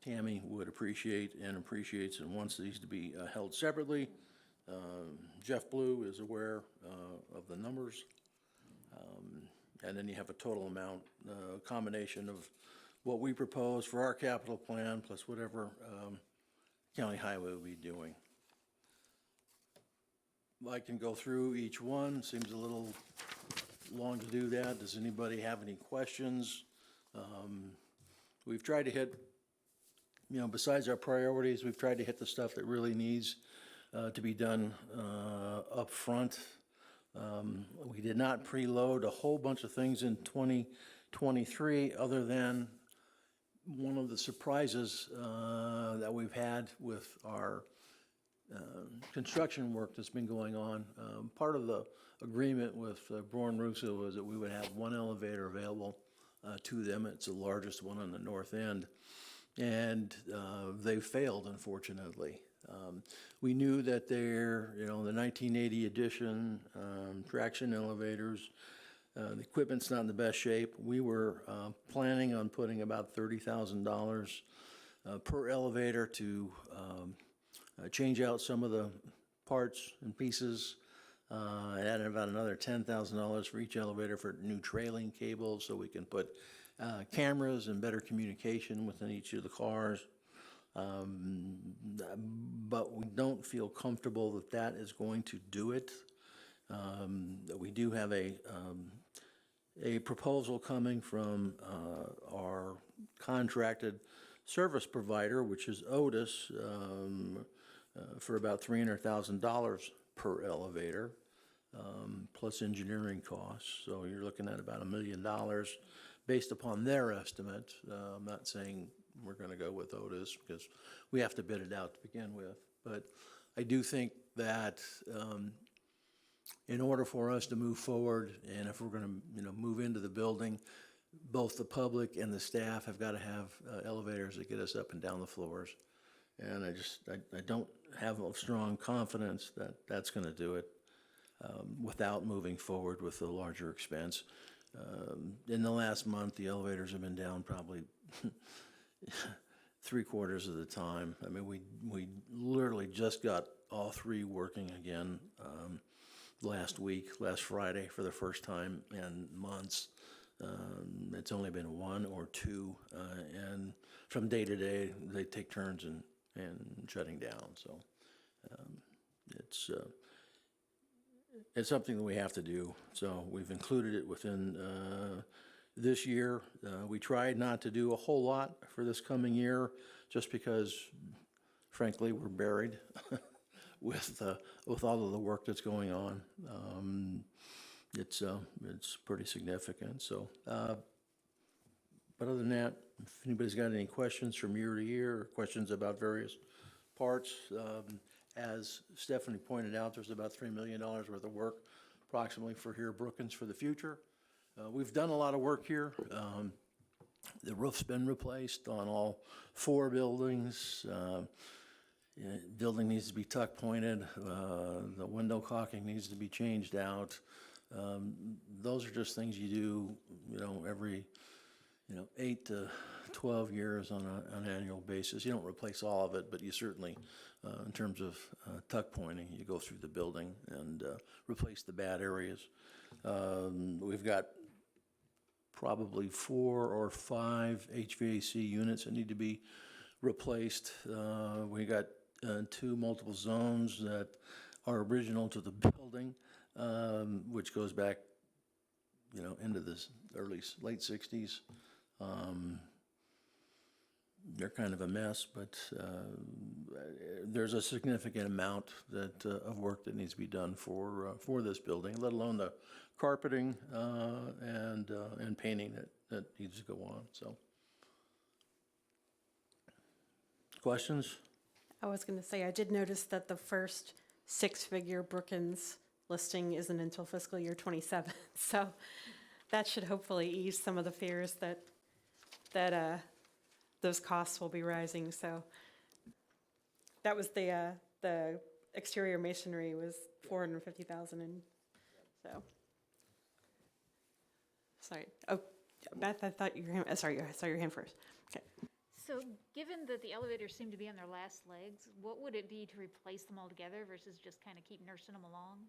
S2: Tammy would appreciate and appreciates and wants these to be held separately. Jeff Blue is aware of the numbers. And then you have a total amount, combination of what we propose for our capital plan plus whatever county highway will be doing. I can go through each one. Seems a little long to do that. Does anybody have any questions? We've tried to hit, besides our priorities, we've tried to hit the stuff that really needs to be done up front. We did not preload a whole bunch of things in 2023 other than one of the surprises that we've had with our construction work that's been going on. Part of the agreement with Braun Russo was that we would have one elevator available to them. It's the largest one on the north end. And they failed, unfortunately. We knew that they're, the 1980 edition traction elevators, the equipment's not in the best shape. We were planning on putting about $30,000 per elevator to change out some of the parts and pieces. Add about another $10,000 for each elevator for new trailing cables so we can put cameras and better communication within each of the cars. But we don't feel comfortable that that is going to do it. We do have a proposal coming from our contracted service provider, which is Otis, for about $300,000 per elevator, plus engineering costs. So you're looking at about $1 million based upon their estimate. I'm not saying we're going to go with Otis because we have to bid it out to begin with. But I do think that in order for us to move forward, and if we're going to move into the building, both the public and the staff have got to have elevators that get us up and down the floors. And I don't have a strong confidence that that's going to do it without moving forward with the larger expense. In the last month, the elevators have been down probably 3/4 of the time. I mean, we literally just got all three working again last Friday, for the first time in months. It's only been one or two, and from day to day, they take turns and shutting down. So it's something that we have to do. So we've included it within this year. We tried not to do a whole lot for this coming year, just because, frankly, we're buried with all of the work that's going on. It's pretty significant. So, but other than that, if anybody's got any questions from year to year, or questions about various parts, as Stephanie pointed out, there's about $3 million worth of work approximately for here Brookins for the future. We've done a lot of work here. The roof's been replaced on all 4 buildings. Building needs to be tuck pointed. The window caulking needs to be changed out. Those are just things you do, every 8 to 12 years on an annual basis. You don't replace all of it, but you certainly, in terms of tuck pointing, you go through the building and replace the bad areas. We've got probably 4 or 5 HVAC units that need to be replaced. We got 2 multiple zones that are original to the building, which goes back, into the late 60s. They're kind of a mess, but there's a significant amount of work that needs to be done for this building, let alone the carpeting and painting that needs to go on. So, questions?
S3: I was going to say, I did notice that the first 6-figure Brookins listing isn't until fiscal year 27. So that should hopefully ease some of the fears that those costs will be rising. So that was the exterior masonry was $450,000, and so. Sorry. Oh, Beth, I thought sorry, I saw your hand first. Okay.
S12: So given that the elevators seem to be on their last legs, what would it be to replace them altogether versus just kind of keep nursing them along?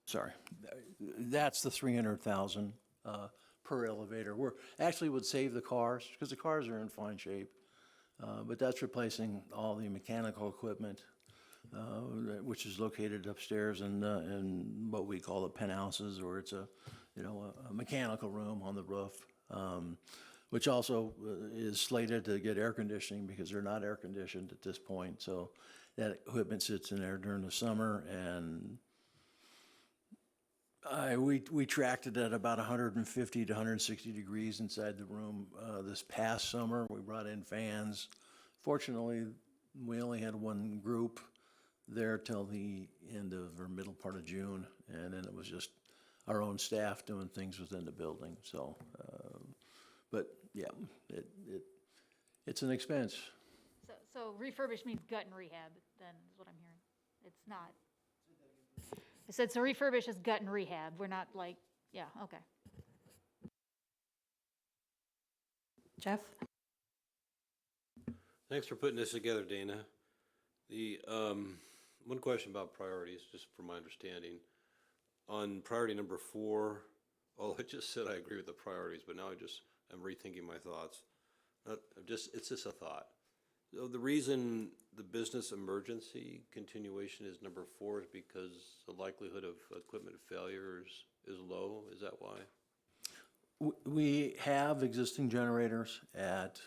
S2: Sorry, that's the $300,000 per elevator. We're actually would save the cars because the cars are in fine shape, but that's replacing all the mechanical equipment, which is located upstairs in what we call the penthouses, or it's a mechanical room on the roof, which also is slated to get air conditioning because they're not air conditioned at this point. So that equipment sits in there during the summer, and we tracked it at about 150 to 160 degrees inside the room this past summer. We brought in fans. Fortunately, we only had one group there till the end of or middle part of June, and then it was just our own staff doing things within the building, so, but, yeah, it's an expense.
S12: So refurbished means gut and rehab, then, is what I'm hearing. It's not. I said, so refurbish is gut and rehab. We're not like, yeah, okay.
S3: Jeff?
S7: Thanks for putting this together, Dana. The, one question about priorities, just from my understanding. On priority number 4, I just said I agree with the priorities, but now I'm rethinking my thoughts. It's just a thought. So the reason the business emergency continuation is number 4 is because the likelihood of equipment failures is low, is that why?
S2: We have existing generators at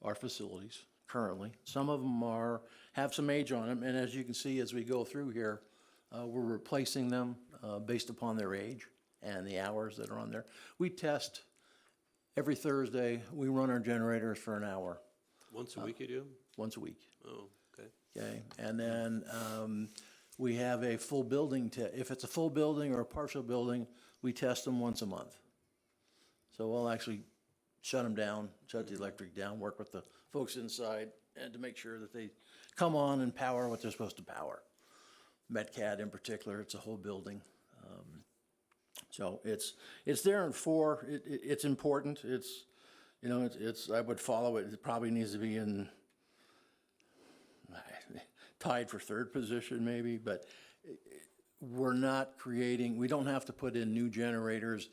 S2: our facilities currently. Some of them have some age on them, and as you can see as we go through here, we're replacing them based upon their age and the hours that are on there. We test every Thursday. We run our generators for an hour.
S7: Once a week you do?
S2: Once a week.
S7: Oh, okay.
S2: Okay, and then we have a full building, if it's a full building or a partial building, we test them once a month. So we'll actually shut them down, shut the electric down, work with the folks inside, and to make sure that they come on and power what they're supposed to power. MetCat in particular, it's a whole building. So it's there in 4, it's important, it's, you know, it's, I would follow it, it probably needs to be in, tied for 3rd position maybe, but we're not creating, we don't have to put in new generators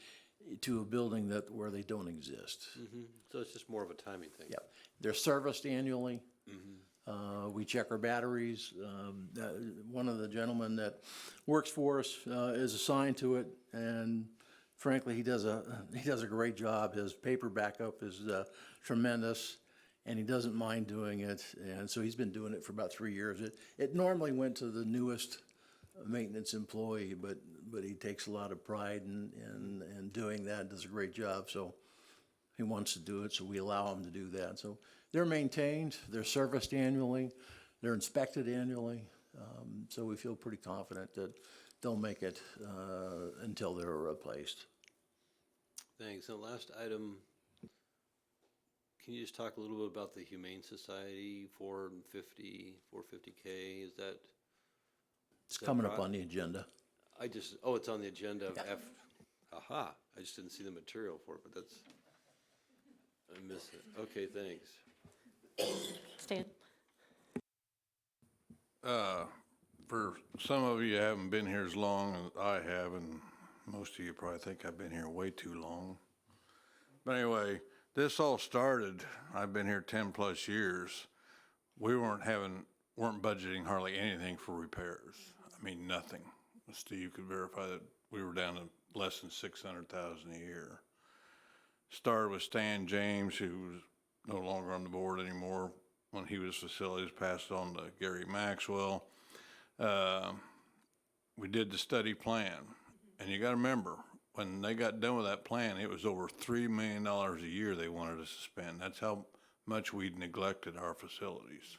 S2: to a building where they don't exist.
S7: So it's just more of a timing thing?
S2: Yep. They're serviced annually. We check our batteries. One of the gentlemen that works for us is assigned to it, and frankly, he does a great job. His paper backup is tremendous, and he doesn't mind doing it. And so he's been doing it for about 3 years. It normally went to the newest maintenance employee, but he takes a lot of pride in doing that, does a great job, so he wants to do it, so we allow him to do that. So they're maintained, they're serviced annually, they're inspected annually, so we feel pretty confident that they'll make it until they're replaced.
S7: Thanks. And the last item, can you just talk a little bit about the Humane Society 450K? Is that?
S2: It's coming up on the agenda.
S7: it's on the agenda of Aha, I just didn't see the material for it, but I missed it. Okay, thanks.
S3: Stan?
S10: For some of you haven't been here as long as I have, and most of you probably think I've been here way too long. But anyway, this all started, I've been here 10+ years. We weren't budgeting hardly anything for repairs. I mean, nothing. Steve could verify that we were down to less than $600,000 a year. Started with Stan James, who was no longer on the board anymore when he was facilities, passed on to Gary Maxwell. We did the study plan, and you got to remember, when they got done with that plan, it was over $3 million a year they wanted us to spend. That's how much we'd neglected our facilities.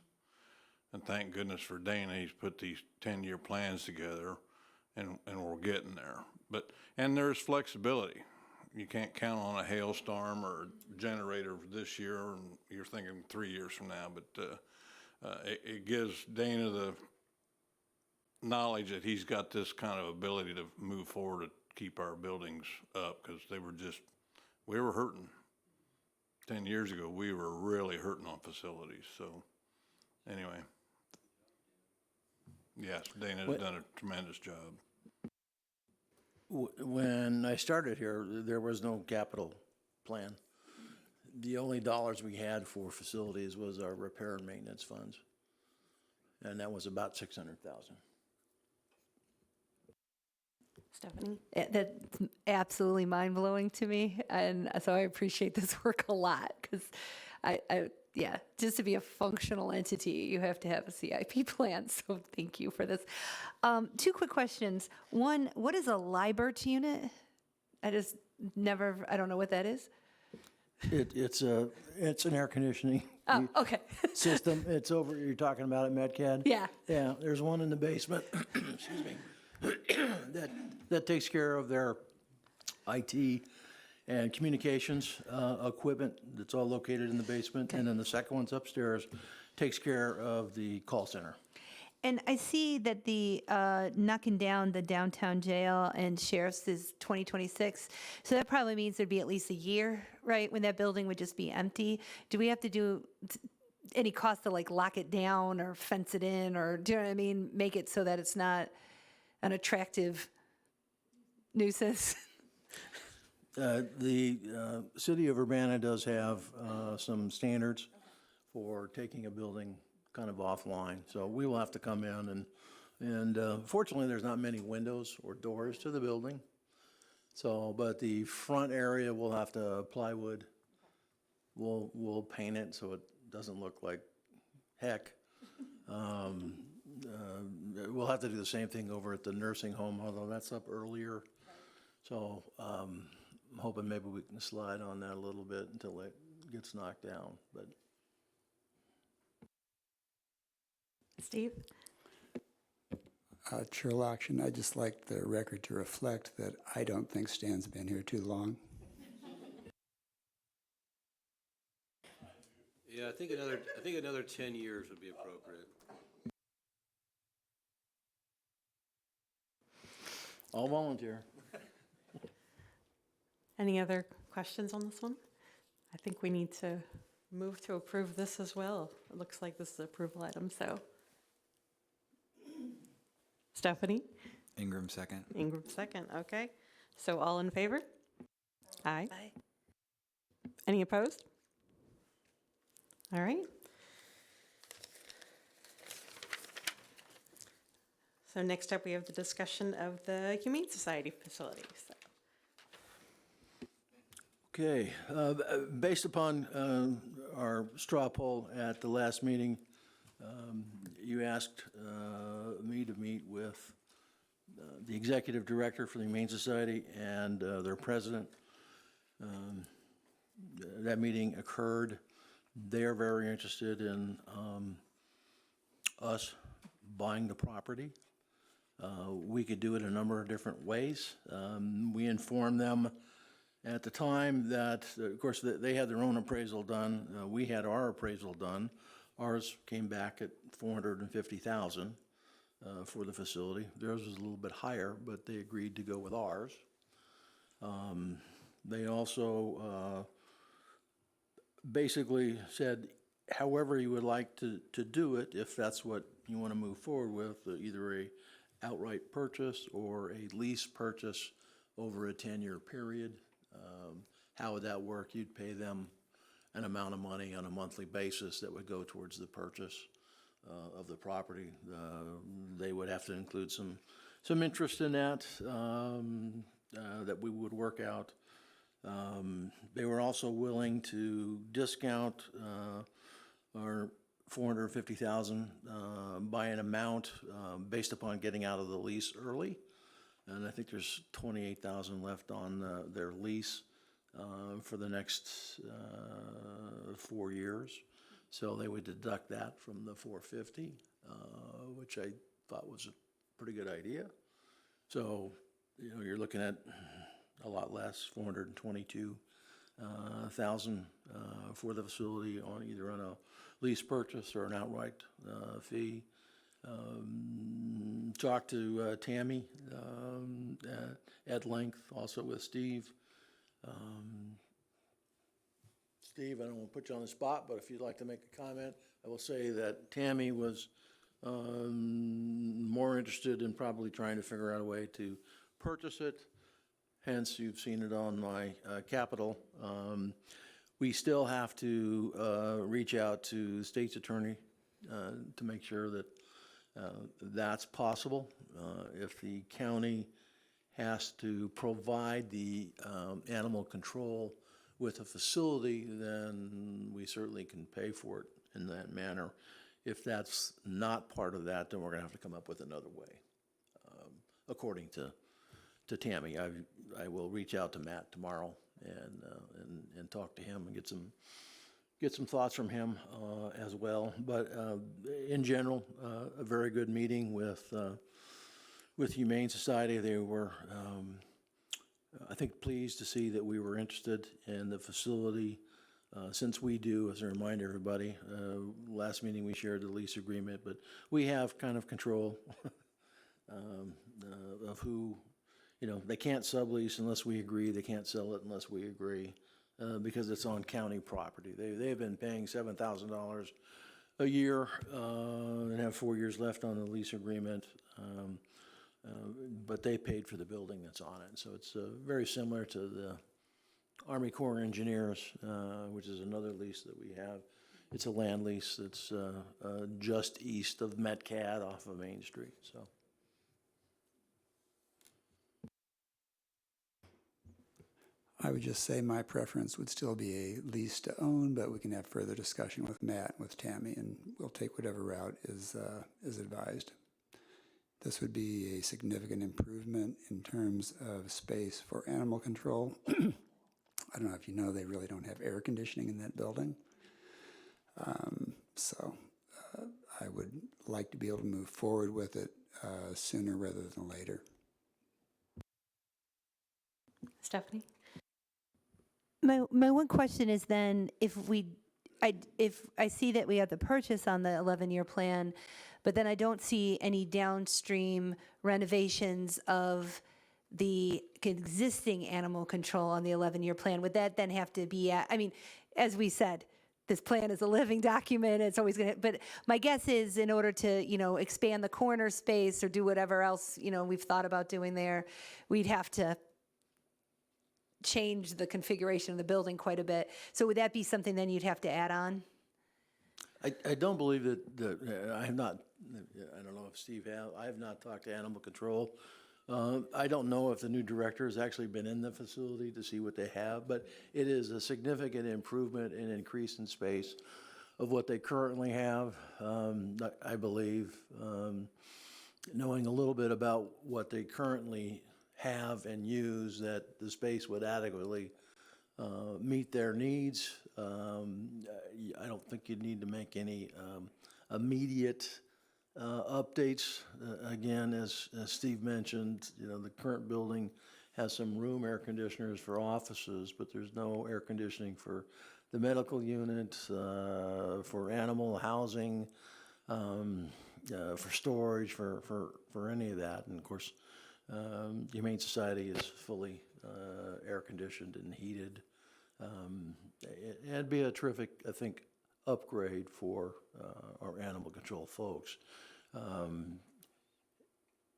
S10: And thank goodness for Dana, he's put these 10-year plans together, and we're getting there. And there's flexibility. You can't count on a hailstorm or a generator this year, and you're thinking 3 years from now, but it gives Dana the knowledge that he's got this kind of ability to move forward to keep our buildings up, because we were hurting. 10 years ago, we were really hurting on facilities, so anyway. Yes, Dana's done a tremendous job.
S2: When I started here, there was no capital plan. The only dollars we had for facilities was our repair and maintenance funds, and that was about $600,000.
S3: Stephanie?
S6: That's absolutely mind-blowing to me, and so I appreciate this work a lot, because yeah, just to be a functional entity, you have to have a CIP plan, so thank you for this. 2 quick questions. One, what is a LIBERT unit? I don't know what that is.
S2: It's an air conditioning
S6: Oh, okay.
S2: system. It's over, you're talking about at MetCad?
S6: Yeah.
S2: Yeah, there's one in the basement, excuse me. that takes care of their IT and communications equipment that's all located in the basement. And then the second one's upstairs, takes care of the call center.
S6: And I see that the knocking down the downtown jail and sheriff's is 2026. So that probably means there'd be at least a year, right, when that building would just be empty. Do we have to do any cost to like lock it down or fence it in, or do you know what I mean? Make it so that it's not an attractive nuisance?
S2: The city of Urbana does have some standards for taking a building kind of offline. So we will have to come in and fortunately, there's not many windows or doors to the building. So, but the front area will have to plywood. We'll paint it so it doesn't look like heck. We'll have to do the same thing over at the nursing home, although that's up earlier. So I'm hoping maybe we can slide on that a little bit until it gets knocked down, but.
S3: Steve?
S13: Chair Lockshin, I'd just like the record to reflect that I don't think Stan's been here too long.
S7: Yeah, I think another 10 years would be appropriate.
S2: I'll volunteer.
S3: Any other questions on this one? I think we need to move to approve this as well. It looks like this is an approval item, so. Stephanie?
S9: Ingram second.
S3: Ingram second, okay. So all in favor? Aye.
S6: Aye.
S3: Any opposed? All right. So next up, we have the discussion of the Humane Society facilities.
S2: Okay, based upon our straw poll at the last meeting, you asked me to meet with the executive director for the Humane Society and their president. That meeting occurred. They are very interested in us buying the property. We could do it a number of different ways. We informed them at the time that, of course, they had their own appraisal done. We had our appraisal done. Ours came back at $450,000 for the facility. Theirs was a little bit higher, but they agreed to go with ours. They also basically said, however you would like to do it, if that's what you want to move forward with, either a outright purchase or a lease purchase over a 10-year period. How would that work? You'd pay them an amount of money on a monthly basis that would go towards the purchase of the property. They would have to include some interest in that that we would work out. They were also willing to discount our $450,000 by an amount based upon getting out of the lease early. And I think there's $28,000 left on their lease for the next 4 years. So they would deduct that from the $450,000, which I thought was a pretty good idea. So, you know, you're looking at a lot less, $422,000 for the facility on either on a lease purchase or an outright fee. Talked to Tammy at length, also with Steve. Steve, I don't want to put you on the spot, but if you'd like to make a comment, I will say that Tammy was more interested in probably trying to figure out a way to purchase it. Hence, you've seen it on my capital. We still have to reach out to the state's attorney to make sure that that's possible. If the county has to provide the animal control with a facility, then we certainly can pay for it in that manner. If that's not part of that, then we're gonna have to come up with another way, according to Tammy. I will reach out to Matt tomorrow and talk to him and get some thoughts from him as well. But in general, a very good meeting with with Humane Society. They were, I think, pleased to see that we were interested in the facility. Since we do, as a reminder, everybody, last meeting we shared the lease agreement, but we have kind of control of who, they can't sublease unless we agree, they can't sell it unless we agree, because it's on county property. They've been paying $7,000 a year and have 4 years left on the lease agreement, but they paid for the building that's on it. So it's very similar to the Army Corps of Engineers, which is another lease that we have. It's a land lease that's just east of Metcalf off of Main Street, so.
S13: I would just say my preference would still be a lease to own, but we can have further discussion with Matt and with Tammy, and we'll take whatever route is advised. This would be a significant improvement in terms of space for animal control. I don't know if you know, they really don't have air conditioning in that building. So I would like to be able to move forward with it sooner rather than later.
S6: Stephanie? My one question is then, if I see that we have the purchase on the 11-year plan, but then I don't see any downstream renovations of the existing animal control on the 11-year plan, would that then have to be I mean, as we said, this plan is a living document, it's always gonna, but my guess is in order to, expand the corner space or do whatever else, we've thought about doing there, we'd have to change the configuration of the building quite a bit. So would that be something then you'd have to add on?
S2: I don't believe that I have not, I don't know if Steve has, I have not talked to Animal Control. I don't know if the new director has actually been in the facility to see what they have, but it is a significant improvement and increase in space of what they currently have, I believe. Knowing a little bit about what they currently have and use, that the space would adequately meet their needs. I don't think you'd need to make any immediate updates. Again, as Steve mentioned, the current building has some room air conditioners for offices, but there's no air conditioning for the medical unit, for animal housing, for storage, for any of that. And of course, Humane Society is fully air conditioned and heated. It'd be a terrific, I think, upgrade for our animal control folks.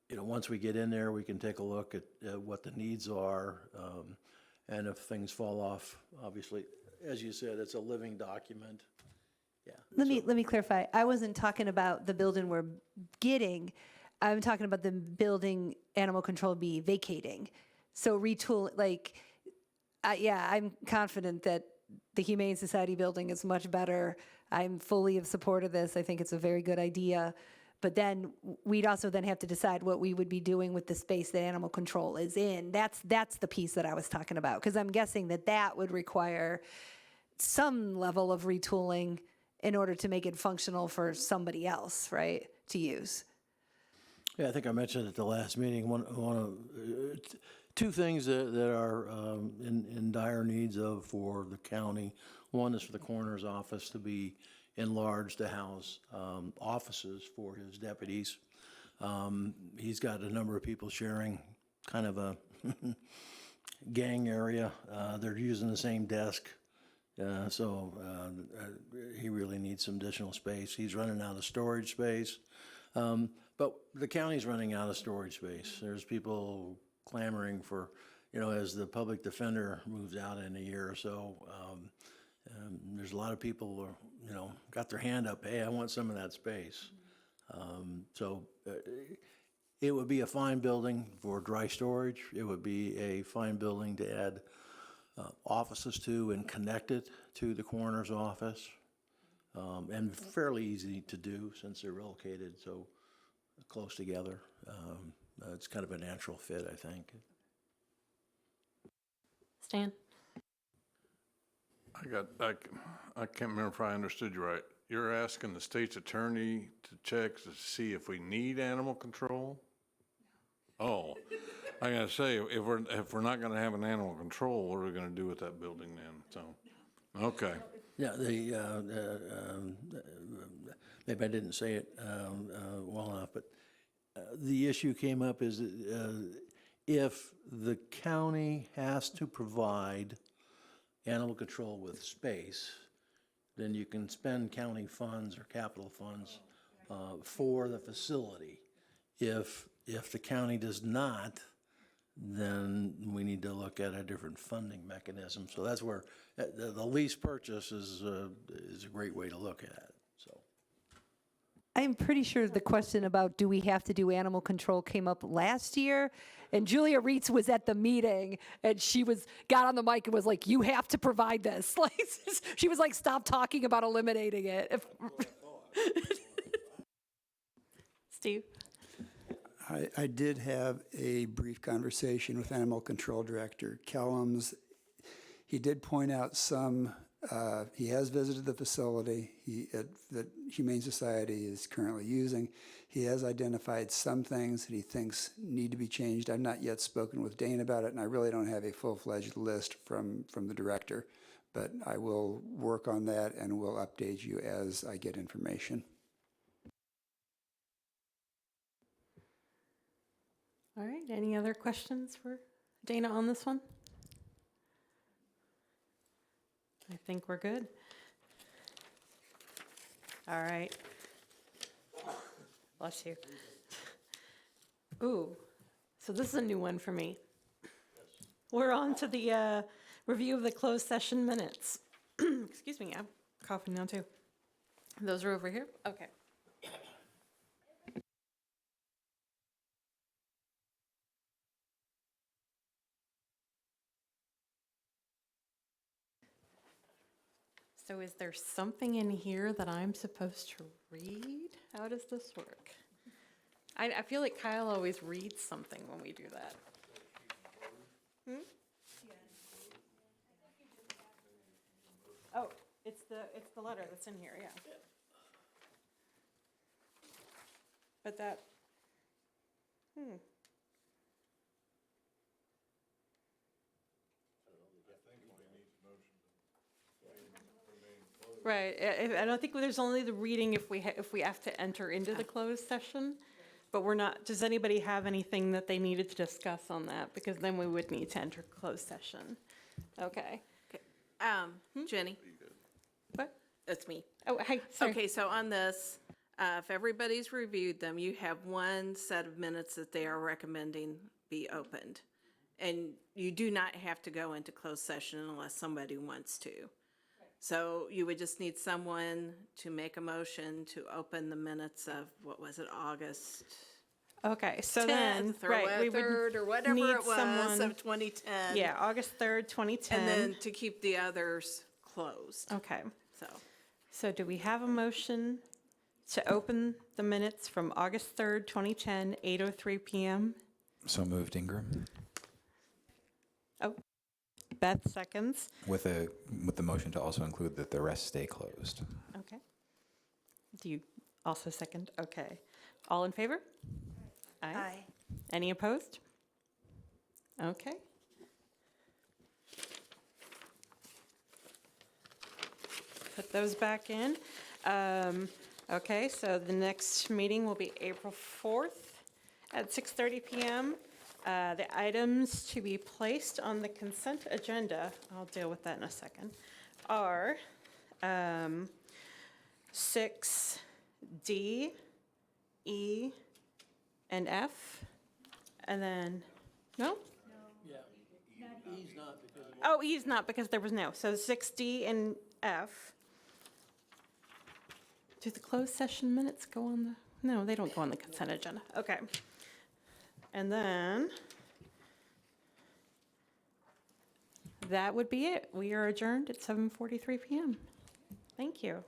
S2: Once we get in there, we can take a look at what the needs are, and if things fall off, obviously, as you said, it's a living document. Yeah.
S6: Let me clarify. I wasn't talking about the building we're getting. I'm talking about the building animal control be vacating. So retool, I'm confident that the Humane Society building is much better. I'm fully in support of this. I think it's a very good idea. But then we'd also then have to decide what we would be doing with the space that animal control is in. That's the piece that I was talking about, because I'm guessing that would require some level of retooling in order to make it functional for somebody else, right, to use.
S2: Yeah, I think I mentioned at the last meeting, two things that are in dire needs of for the county. One is for the coroner's office to be enlarged to house offices for his deputies. He's got a number of people sharing kind of a gang area. They're using the same desk. So he really needs some additional space. He's running out of storage space. But the county's running out of storage space. There's people clamoring for, as the public defender moves out in a year or so, there's a lot of people who, got their hand up, hey, I want some of that space. So it would be a fine building for dry storage. It would be a fine building to add offices to and connect it to the coroner's office. And fairly easy to do since they're located so close together. It's kind of a natural fit, I think.
S3: Stan?
S10: I can't remember if I understood you right. You're asking the state's attorney to check to see if we need animal control? Oh, I gotta say, if we're not gonna have an animal control, what are we gonna do with that building then? So, okay.
S2: Yeah, maybe I didn't say it well enough, but the issue came up is if the county has to provide animal control with space, then you can spend county funds or capital funds for the facility. If the county does not, then we need to look at a different funding mechanism. So that's where the lease purchase is a great way to look at it, so.
S14: I'm pretty sure the question about do we have to do animal control came up last year, and Julia Reitz was at the meeting, and she got on the mic and was like, "You have to provide this." Like she was like, "Stop talking about eliminating it."
S3: Steve?
S13: I did have a brief conversation with Animal Control Director Kellums. He did point out he has visited the facility that Humane Society is currently using. He has identified some things that he thinks need to be changed. I've not yet spoken with Dane about it, and I really don't have a full-fledged list from the director, but I will work on that and will update you as I get information.
S3: All right, any other questions for Dana on this one? I think we're good. All right. Bless you. Ooh, so this is a new one for me. We're on to the review of the closed session minutes. Excuse me, I'm coughing now too. Those are over here? Okay. So is there something in here that I'm supposed to read? How does this work? I feel like Kyle always reads something when we do that. Oh, it's the letter that's in here, yeah. But that, Right, I don't think there's only the reading if we have to enter into the closed session, but we're not, does anybody have anything that they needed to discuss on that? Because then we would need to enter closed session. Okay.
S15: Jenny,
S3: What?
S15: that's me.
S3: Oh, hi, sorry.
S15: Okay, so on this, if everybody's reviewed them, you have one set of minutes that they are recommending be opened. And you do not have to go into closed session unless somebody wants to. So you would just need someone to make a motion to open the minutes of, what was it, August
S3: Okay, so then,
S15: 10th or
S3: right, we would
S15: 3rd or whatever
S3: need
S15: it was
S3: someone-
S15: of 2010.
S3: Yeah, August 3rd, 2010.
S15: And then to keep the others closed,
S3: Okay,
S15: so.
S3: so do we have a motion to open the minutes from August 3rd, 2010, 8:03 PM?
S9: So moved, Ingram,
S3: Oh, Beth seconds.
S9: with the motion to also include that the rest stay closed.
S3: Okay. Do you also second? Okay. All in favor? Aye. Any opposed? Okay. Put those back in. Okay, so the next meeting will be April 4th at 6:30 PM. The items to be placed on the consent agenda, I'll deal with that in a second, are 6D, E, and F, and then, no?
S2: Yeah, E's not because of.
S3: Oh, E's not because there was no, so 6D and F. Do the closed session minutes go on the, no, they don't go on the consent agenda, okay. And then, that would be it. We are adjourned at 7:43 PM. Thank you.